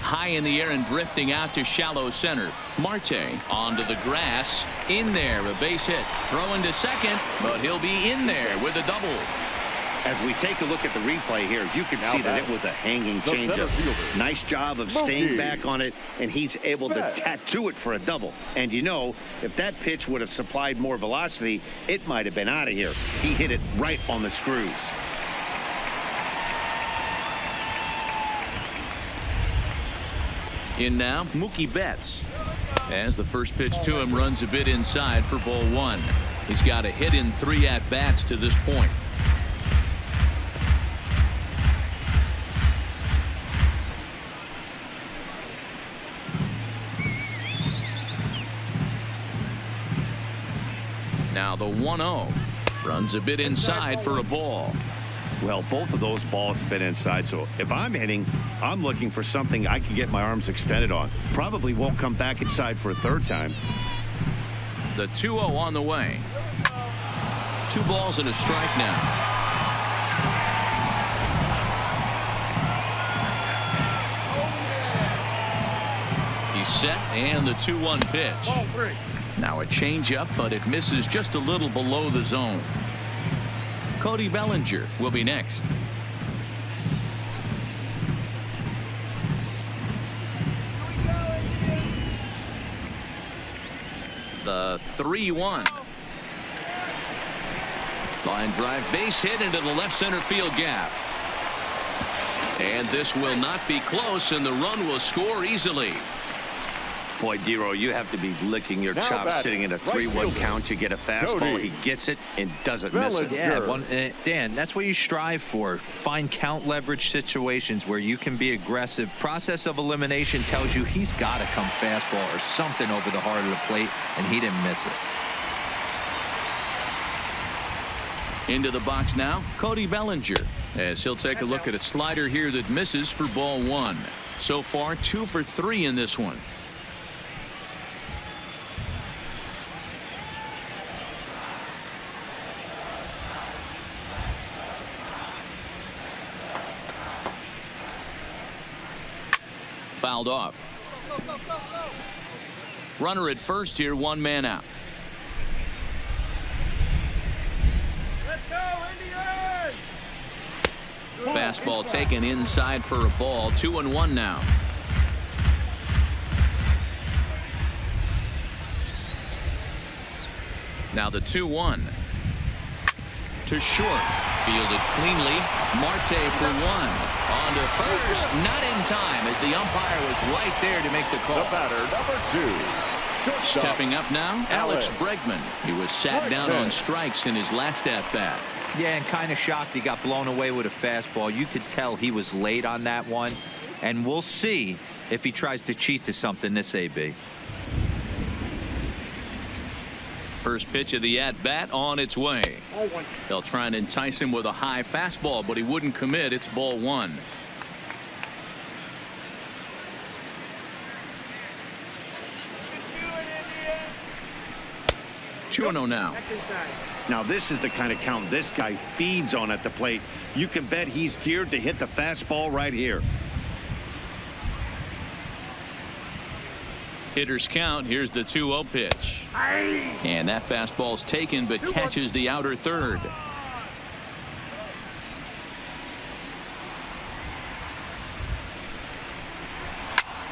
High in the air and drifting out to shallow center. Marte onto the grass. In there, a base hit. Throwing to second, but he'll be in there with a double. As we take a look at the replay here, you can see that it was a hanging the center changeup. fielder, Nice job of staying Mookie back on it, and he's able to Betts. tattoo it for a double. And you know, if that pitch would have supplied more velocity, it might have been out of here. He hit it right on the screws. In now, Mookie Betts. As the first pitch to him runs a bit inside for ball one. He's got a hit in 3 at-bats to this point. Now the 1-0. Runs a bit inside for a ball. Well, both of those balls have been inside, so if I'm hitting, I'm looking for something I can get my arms extended on. Probably won't come back inside for a third time. The 2-0 on the way. 2 balls and a strike now. He's set, and the 2-1 pitch. Now a changeup, but it misses just a little below the zone. Cody Bellinger will be next. The 3-1. Line drive base hit into the left center field gap. And this will not be close, and the run will score easily. Boy, Dero, you have to be licking your Now chops batting, sitting in a right 3-1 fielder, count. You get a fastball, Cody he gets it and doesn't miss it. Bellinger. Yeah, Dan, that's what you strive for. Find count leverage situations where you can be aggressive. Process of elimination tells you he's got to come fastball or something over the heart of the plate, and he didn't miss it. Into the box now, Cody Bellinger, as he'll take a look at a slider here that misses for ball one. So far, 2 for 3 in this one. Fouled off. Runner at first here, 1 man out. Let's go, Indians! Fastball taken inside for a ball. 2-1 now. Now the 2-1. To short. Fielded cleanly. Marte for 1. On to first. Not in time, as the umpire was right there to make the The call. batter, number 2. Shortstop, Stepping up now, Alex Bregman. He was sat down on strikes in his last at-bat. Yeah, and kind of shocked he got blown away with a fastball. You could tell he was late on that one, and we'll see if he tries to cheat to something this AB. First pitch of the at-bat on its way. They'll try and entice him with a high fastball, but he wouldn't commit. It's ball 1. Get 2-0 now. Back inside. Now, this is the kind of count this guy feeds on at the plate. You can bet he's geared to hit the fastball right here. Hitters count. Here's the 2-0 pitch. And that fastball's taken, but catches the outer third.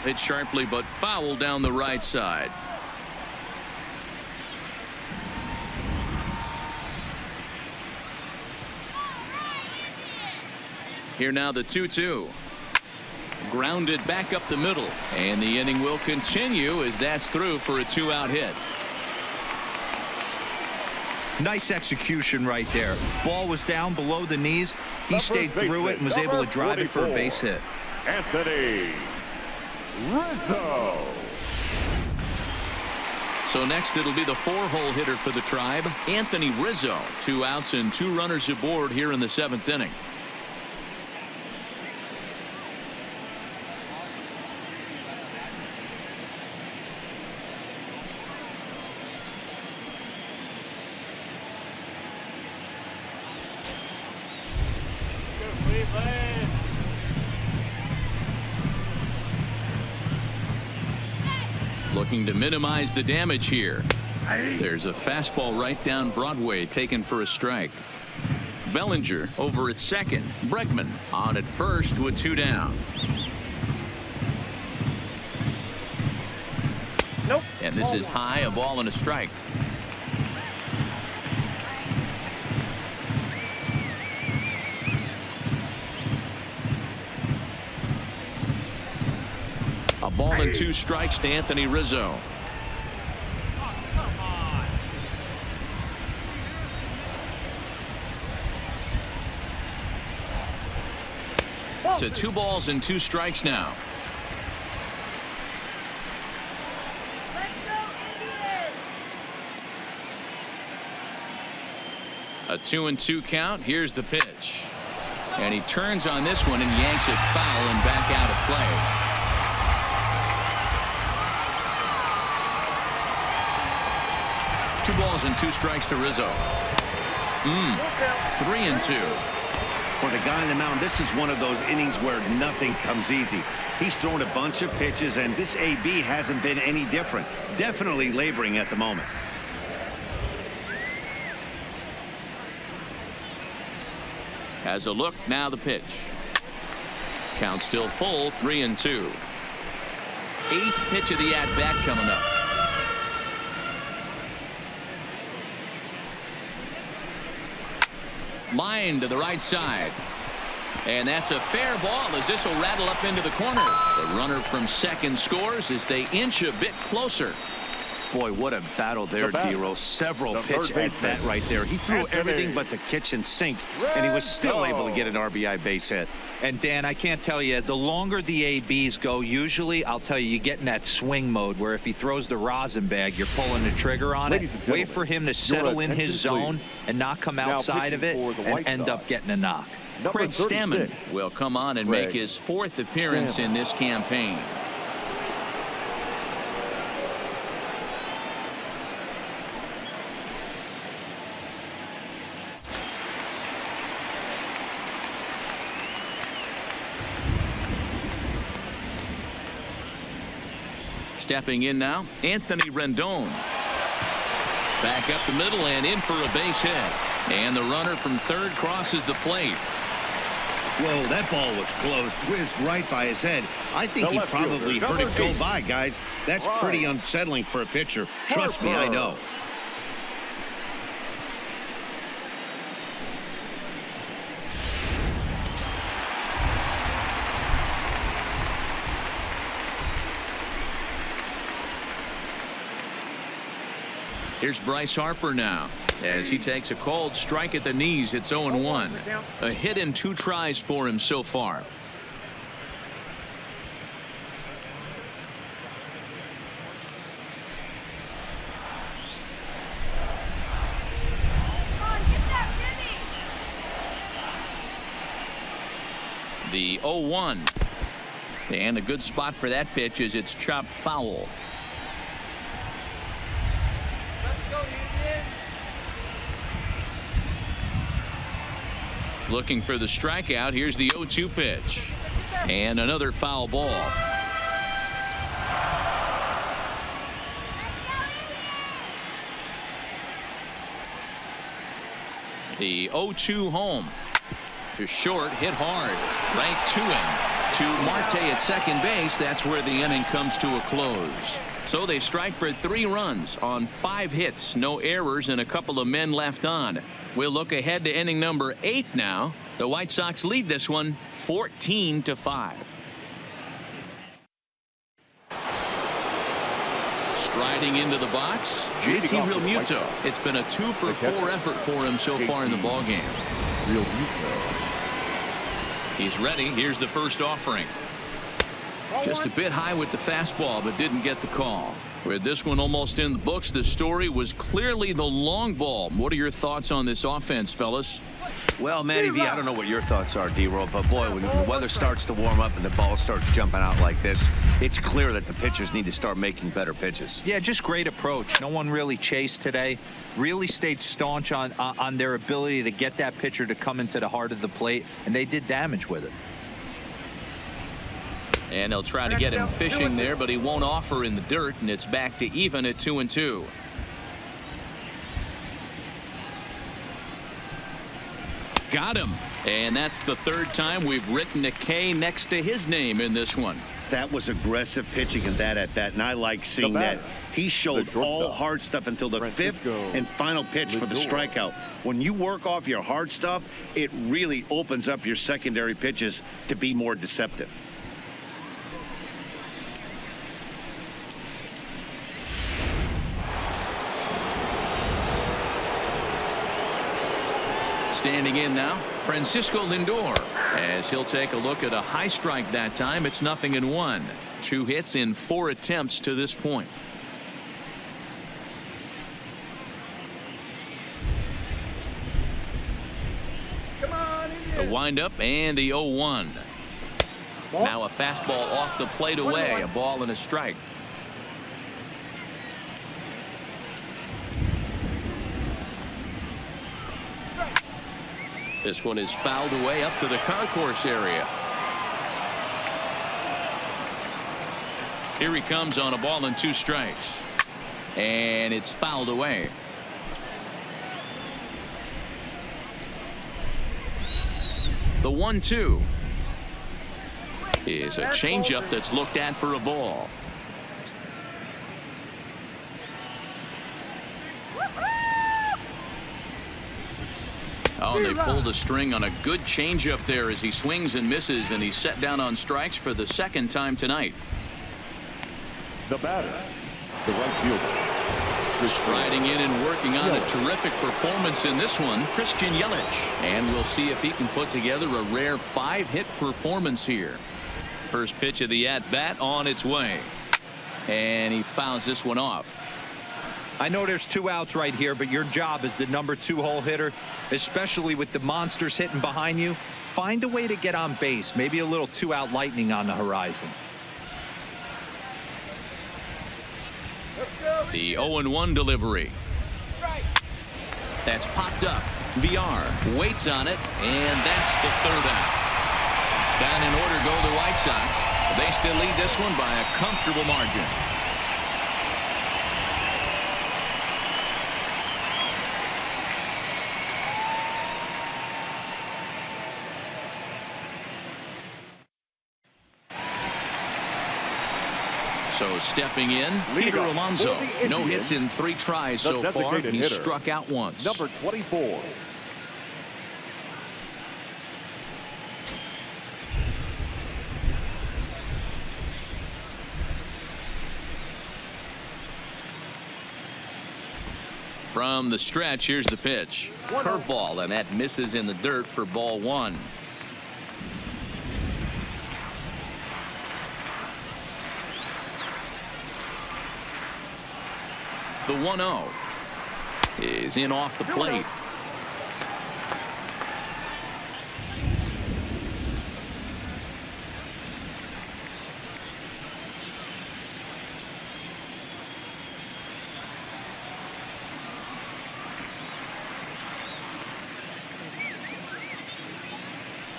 Hit sharply, but foul down the right side. Here now the 2-2. Grounded back up the middle, and the inning will continue as that's through for a 2-out hit. Nice execution right there. Ball was down below the knees. He The stayed first through it and was baseman, able to drive it for a 44. base hit. Anthony Rizzo. So next it'll be the 4-hole hitter for the Tribe, Anthony Rizzo. 2 outs and 2 runners aboard here in the 7th inning. Looking to minimize the damage here. There's a fastball right down Broadway taken for a strike. Bellinger over at second. Bregman on at first with 2 down. Nope. And this is high, a ball and a strike. A ball and 2 strikes to Anthony Rizzo. To 2 balls and 2 strikes now. A 2-2 count. Here's the pitch. And he turns on this one and yanks it foul and back out of play. Two balls and 2 strikes to Rizzo. 3-2. For the guy on the mound, this is one of those innings where nothing comes easy. He's thrown a bunch of pitches, and this AB hasn't been any different. Definitely laboring at the moment. Has a look, now the pitch. Count still full, 3-2. 8th pitch of the at-bat coming up. Line to the right side. And that's a fair ball as this will rattle up into the corner. The runner from second scores as they inch a bit closer. Boy, what a battle there, D-Row. Several pitch at bat right there. He threw everything but the kitchen sink, and he was still able to get an RBI base hit. And Dan, I can't tell you, the longer the ABs go, usually I'll tell you, you get in that swing mode where if he throws the rosin bag, you're pulling the trigger on it. Wait for him to settle in his zone and not come outside of it and end up getting a knock. Craig Stammen will come on and make his 4th appearance in this campaign. Stepping in now, Anthony Rendon. Back up the middle and in for a base hit. And the runner from third crosses the plate. Whoa, that ball was close. Whizzed right by his head. I think he probably heard it go by, guys. That's pretty unsettling for a pitcher. Trust me, I know. Here's Bryce Harper now as he takes a called strike at the knees. It's 0-1. A hit in 2 tries for him so far. The 0-1. And a good spot for that pitch is it's chopped foul. Looking for the strikeout. Here's the 0-2 pitch. And another foul ball. The 0-2 home. To short, hit hard. Right to him. To Marte at second base. That's where the inning comes to a close. So they strike for 3 runs on 5 hits. No errors and a couple of men left on. We'll look ahead to inning number 8 now. The White Sox lead this one 14-5. Striding into the box, JT Realmuto. It's been a 2-for-4 effort for him so far in the ballgame. He's ready. Here's the first offering. Just a bit high with the fastball, but didn't get the call. With this one almost in the books, the story was clearly the long ball. What are your thoughts on this offense, fellas? Well, Matty V, I don't know what your thoughts are, D-Roll, but boy, when the weather starts to warm up and the ball starts jumping out like this, it's clear that the pitchers need to start making better pitches. Yeah, just great approach. No one really chased today. Really stayed staunch on their ability to get that pitcher to come into the heart of the plate, and they did damage with it. And they'll try to get him fishing there, but he won't offer in the dirt, and it's back to even at Got him. And that's the third time we've written a K next to his name in this one. That was aggressive pitching in that at bat, and I like seeing that. He showed all hard stuff until the fifth and final pitch for the strikeout. When you work off your hard stuff, it really opens up your secondary pitches to be more deceptive. Standing in now, Francisco Lindor, as he'll take a look at a high strike that time. It's 0-1. 2 hits in 4 attempts to this point. Come on, The Indians. windup and the 0-1. Now a fastball off the plate away, a ball and a strike. This one is fouled away up to the concourse area. Here he comes on a ball and 2 strikes. And it's fouled away. The 1-2 is a changeup that's looked at for a ball. Oh, and they pulled a string on a good changeup there as he swings and misses, and he's set down on strikes for the second time tonight. The batter, the right fielder. Striding in and working on a terrific performance in this one, Christian Yelich. And we'll see if he can put together a rare 5-hit performance here. First pitch of the at-bat on its way. And he fouls this one off. I know there's 2 outs right here, but your job as the number 2 hole hitter, especially with the monsters hitting behind you, find a way to get on base. Maybe a little 2-out lightning on the horizon. The 0-1 delivery. That's popped up. VR waits on it, and that's the 3rd out. Down in order go the White Sox. They still lead this one by a comfortable margin. So stepping in, Peter Alonso. No hits in 3 tries so far. He's struck out once. Number 24. From the stretch, here's the pitch. Curveball, and that misses in the dirt for ball 1. The 1-0 is in off the plate.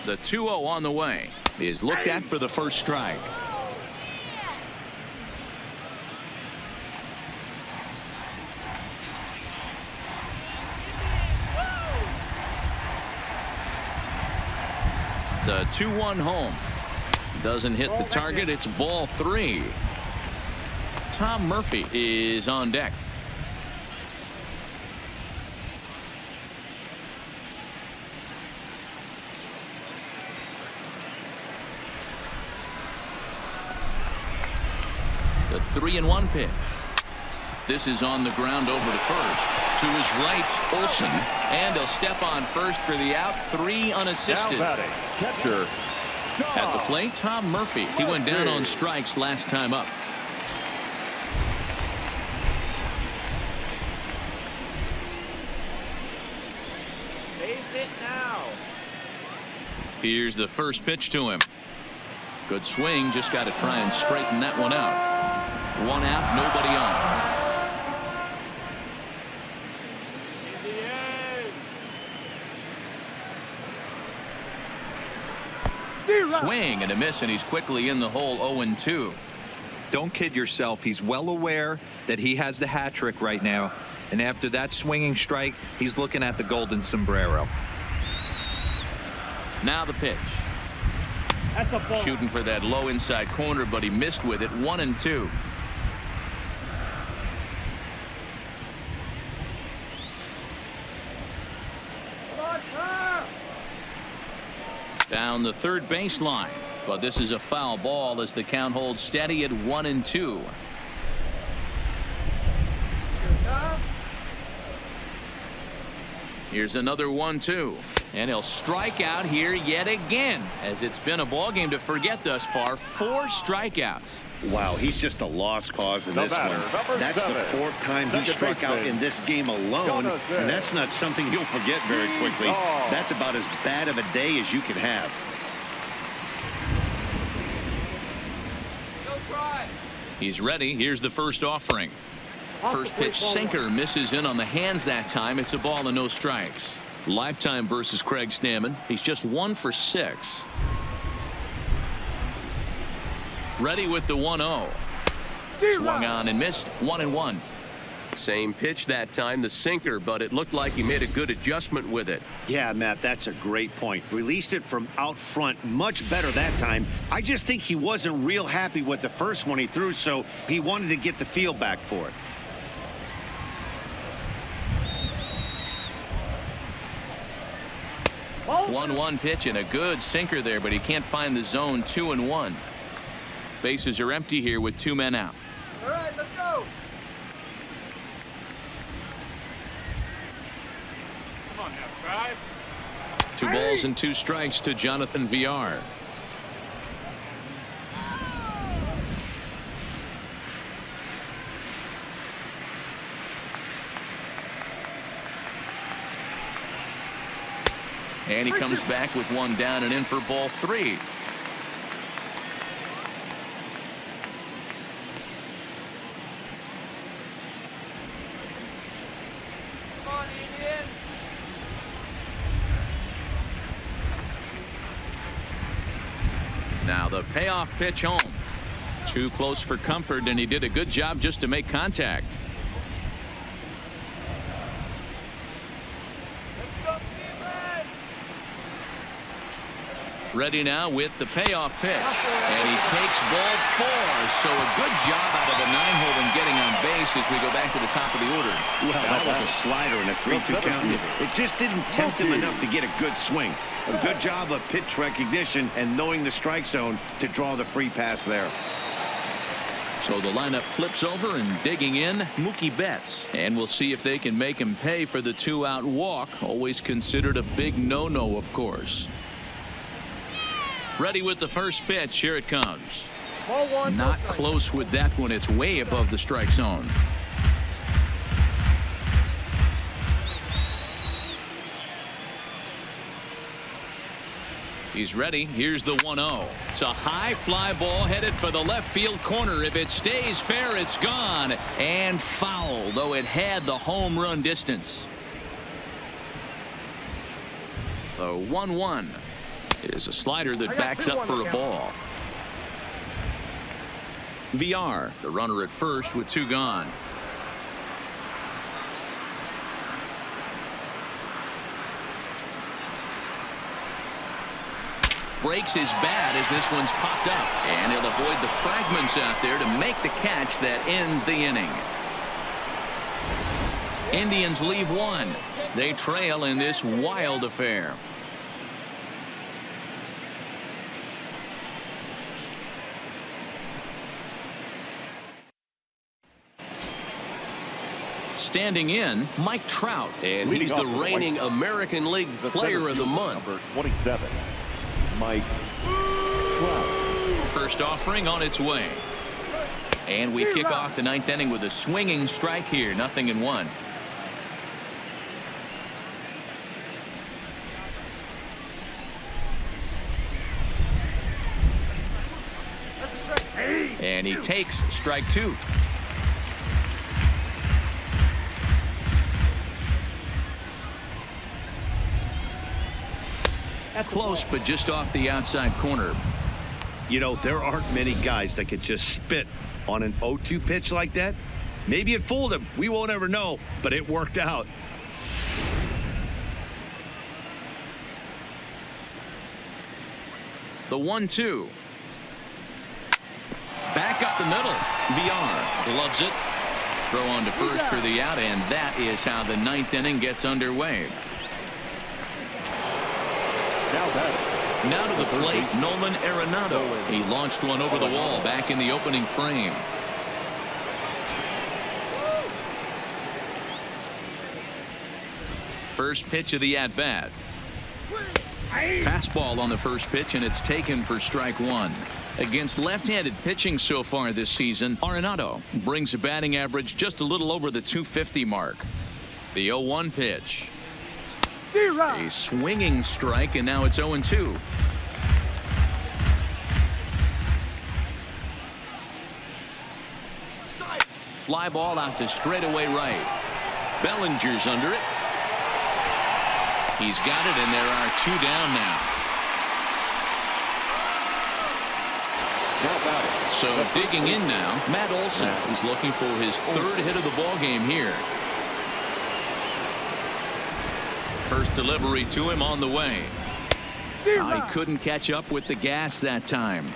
The 2-0 on the way is looked at for the first strike. The 2-1 home doesn't hit the target. It's ball 3. Tom Murphy is on deck. The 3-1 pitch. This is on the ground over to first. To his right, Olsen. And he'll step on first for the out. 3 unassisted. Now batting, catcher, At the plate, Tom Murphy. He went down on strikes last time up. Base it now. Here's the first pitch to him. Good swing. Just got to try and straighten that one out. 1 out, nobody on. Swing and a miss, and he's quickly in the hole. 0-2. Don't kid yourself. He's well aware that he has the hat trick right now. And after that swinging strike, he's looking at the golden sombrero. Now the pitch. That's a ball. Shooting for that low inside corner, but he missed with it. 1-2. Come on, sir. Down the third baseline, but this is a foul ball as the count holds steady at 1-2. Here's another 1-2, and he'll strike out here yet again, as it's been a ball game to forget thus far. 4 strikeouts. Wow, he's just a lost cause in The this batter, one. number That's the 7. 4th time he Second struck out baseman, in this game alone, Jonas and that's not something you'll forget very quickly. Oh. That's about as bad of a day as you can have. Go try. He's ready. Here's the first offering. First pitch sinker misses in on the hands that time. It's a ball and no strikes. Lifetime versus Craig Stammen. He's just 1 for 6. Ready with the 1-0. Swung on and missed. 1-1. Same pitch that time, the sinker, but it looked like he made a good adjustment with it. Yeah, Matt, that's a great point. Released it from out front much better that time. I just think he wasn't real happy with the first one he threw, so he wanted to get the feel back for it. Hold 1-1 pitch and a good sinker there, but he can't find the zone. 2-1. Bases are empty here with 2 men out. All right, let's go. Come on now, tribe. 2 balls and 2 strikes to Jonathan Villar. And he comes back with 1 down and in for ball 3. Come on, Indians. Now the payoff pitch home. Too close for comfort, and he did a good job just to make contact. Let's go, Cleveland. Ready now with the payoff pitch. And he takes ball 4. So a good job out of the 9-hole in getting on base as we go back to the top of the order. Well, that was a slider and a 3-2 count. It just didn't tempt him enough to get a good swing. A good job of pitch recognition and knowing the strike zone to draw the free pass there. So the lineup flips over, and digging in, Mookie Betts. And we'll see if they can make him pay for the 2-out walk. Always considered a big no-no, of course. Ready with the first pitch. Here it comes. Ball 1. Not close with that one. It's way above the strike zone. He's ready. Here's the 1-0. It's a high fly ball headed for the left field corner. If it stays fair, it's gone. And foul, though it had the home run distance. The 1-1 is a slider that backs up for a ball. Villar, the runner at first with 2 gone. Breaks his bat as this one's popped up, and he'll avoid the fragments out there to make the catch that ends the inning. Indians leave 1. They trail in this wild affair. Standing in, Mike Trout. And he's the reigning American League Player of the Month. Number 27, Mike Trout. First offering on its way. And we kick off the 9th inning with a swinging strike here. 0-1. That's a strike. And he takes strike 2. Close, but just off the outside corner. You know, there aren't many guys that could just spit on an 0-2 pitch like that. Maybe it fooled him. We won't ever know, but it worked out. The 1-2. Back up the middle. VR loves it. Throw on to first for the out, and that is how the 9th inning gets underway. Now to the plate, Nolan Arenado. He launched one over the wall back in the opening frame. First pitch of the at-bat. Fastball on the first pitch, and it's taken for strike one. Against left-handed pitching so far this season, Arenado brings a batting average just a little over the 250 mark. The 0-1 pitch. A swinging strike, and now it's 0-2. Fly ball out to straightaway right. Bellinger's under it. He's got it, and there are 2 down now. So digging in now, Matt Olson is looking for his 3rd hit of the ball game here. First delivery to him on the way. He couldn't catch up with the gas that time.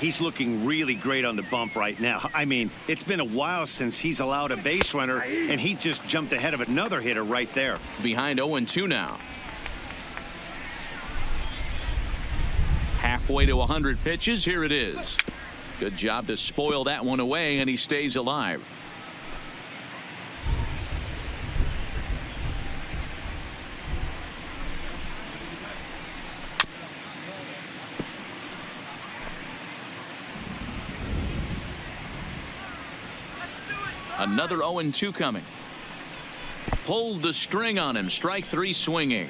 He's looking really great on the bump right now. I mean, it's been a while since he's allowed a base runner, and he just jumped ahead of another hitter right there. Behind 0-2 now. Halfway to 100 pitches. Here it is. Good job to spoil that one away, and he stays alive. Another 0-2 coming. Pulled the string on him. Strike 3 swinging.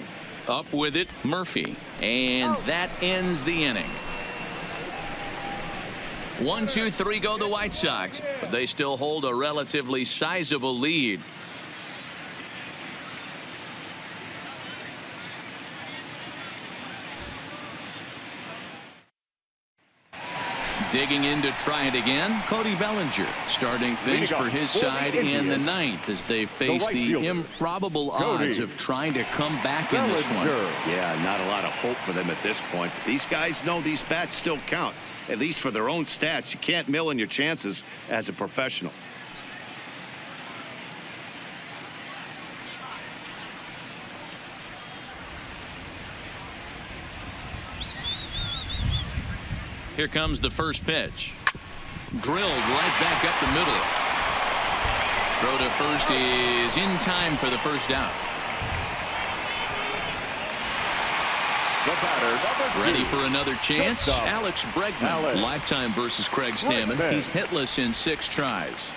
Up with it, Murphy. And that ends the inning. 1-2-3 go the White Sox, but they still hold a relatively sizable lead. Digging in to try it again, Cody Bellinger starting things for his side in the 9th as they face the improbable odds of trying to come back in this one. Yeah, not a lot of hope for them at this point. These guys know these bats still count, at least for their own stats. You can't mill in your chances as a professional. Here comes the first pitch. Drilled right back up the middle. Throw to first is in time for the first out. Ready for another chance. Alex Bregman. Lifetime versus Craig Stammen. He's hitless in 6 tries.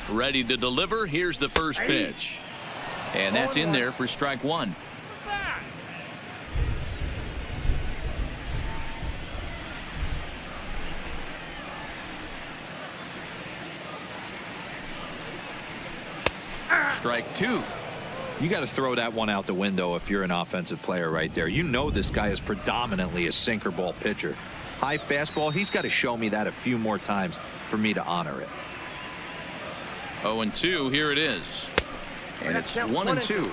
Ready to deliver. Here's the first pitch. And that's in there for strike 1. Strike 2. You got to throw that one out the window if you're an offensive player right there. You know this guy is predominantly a sinker ball pitcher. High fastball, he's got to show me that a few more times for me to honor it. 0-2, here it is. And it's 1-2.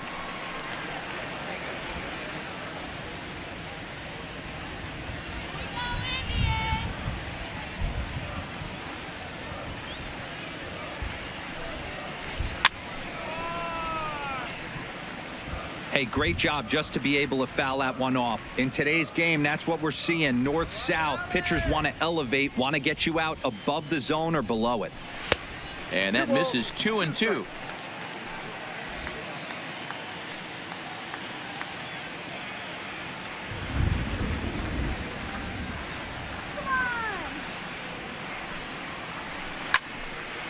Hey, great job just to be able to foul that one off. In today's game, that's what we're seeing. North-south. Pitchers want to elevate, want to get you out above the zone or below it. And that misses 2-2.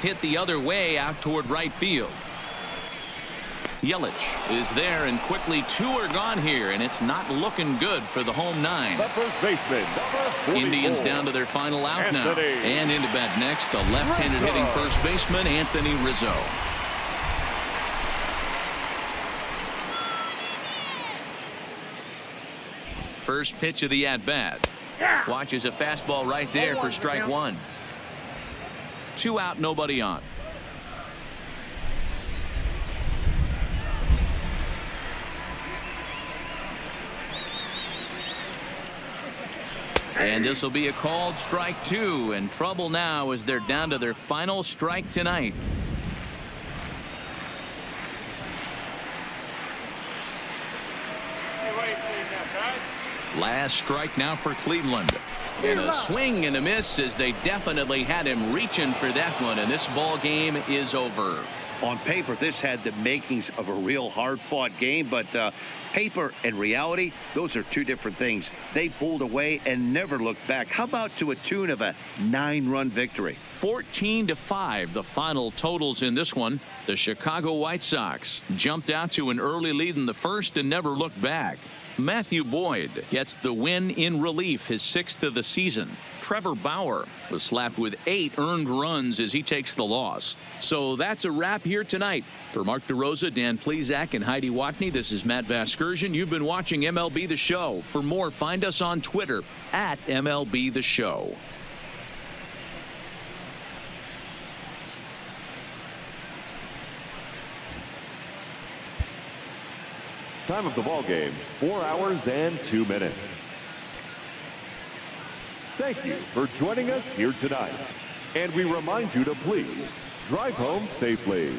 Hit the other way out toward right field. Yelich is there, and quickly 2 are gone here, and it's not looking good for the home 9. The first baseman, Indians down to their final out now. And into bat next, the left-handed hitting first baseman, Anthony Rizzo. First pitch of the at-bat. Watches a fastball right there for strike 1. 2 out, nobody on. And this will be a called strike 2, and trouble now as they're down to their final strike tonight. Last strike now for Cleveland. And a swing and a miss as they definitely had him reaching for that one, and this ball game is over. On paper, this had the makings of a real hard-fought game, but paper and reality, those are two different things. They pulled away and never looked back. How about to a tune of a 9-run victory? 14-5, the final totals in this one. The Chicago White Sox jumped out to an early lead in the first and never looked back. Matthew Boyd gets the win in relief, his 6th of the season. Trevor Bauer was slapped with 8 earned runs as he takes the loss. So that's a wrap here tonight. For Mark DeRosa, Dan Plesac, and Heidi Watney, this is Matt Vasgersian. You've been watching MLB The Show. For more, find us on Twitter at MLB The Show. Time of the ball game, 4 hours and 2 minutes. Thank you for joining us here tonight. And we remind you to please drive home safely.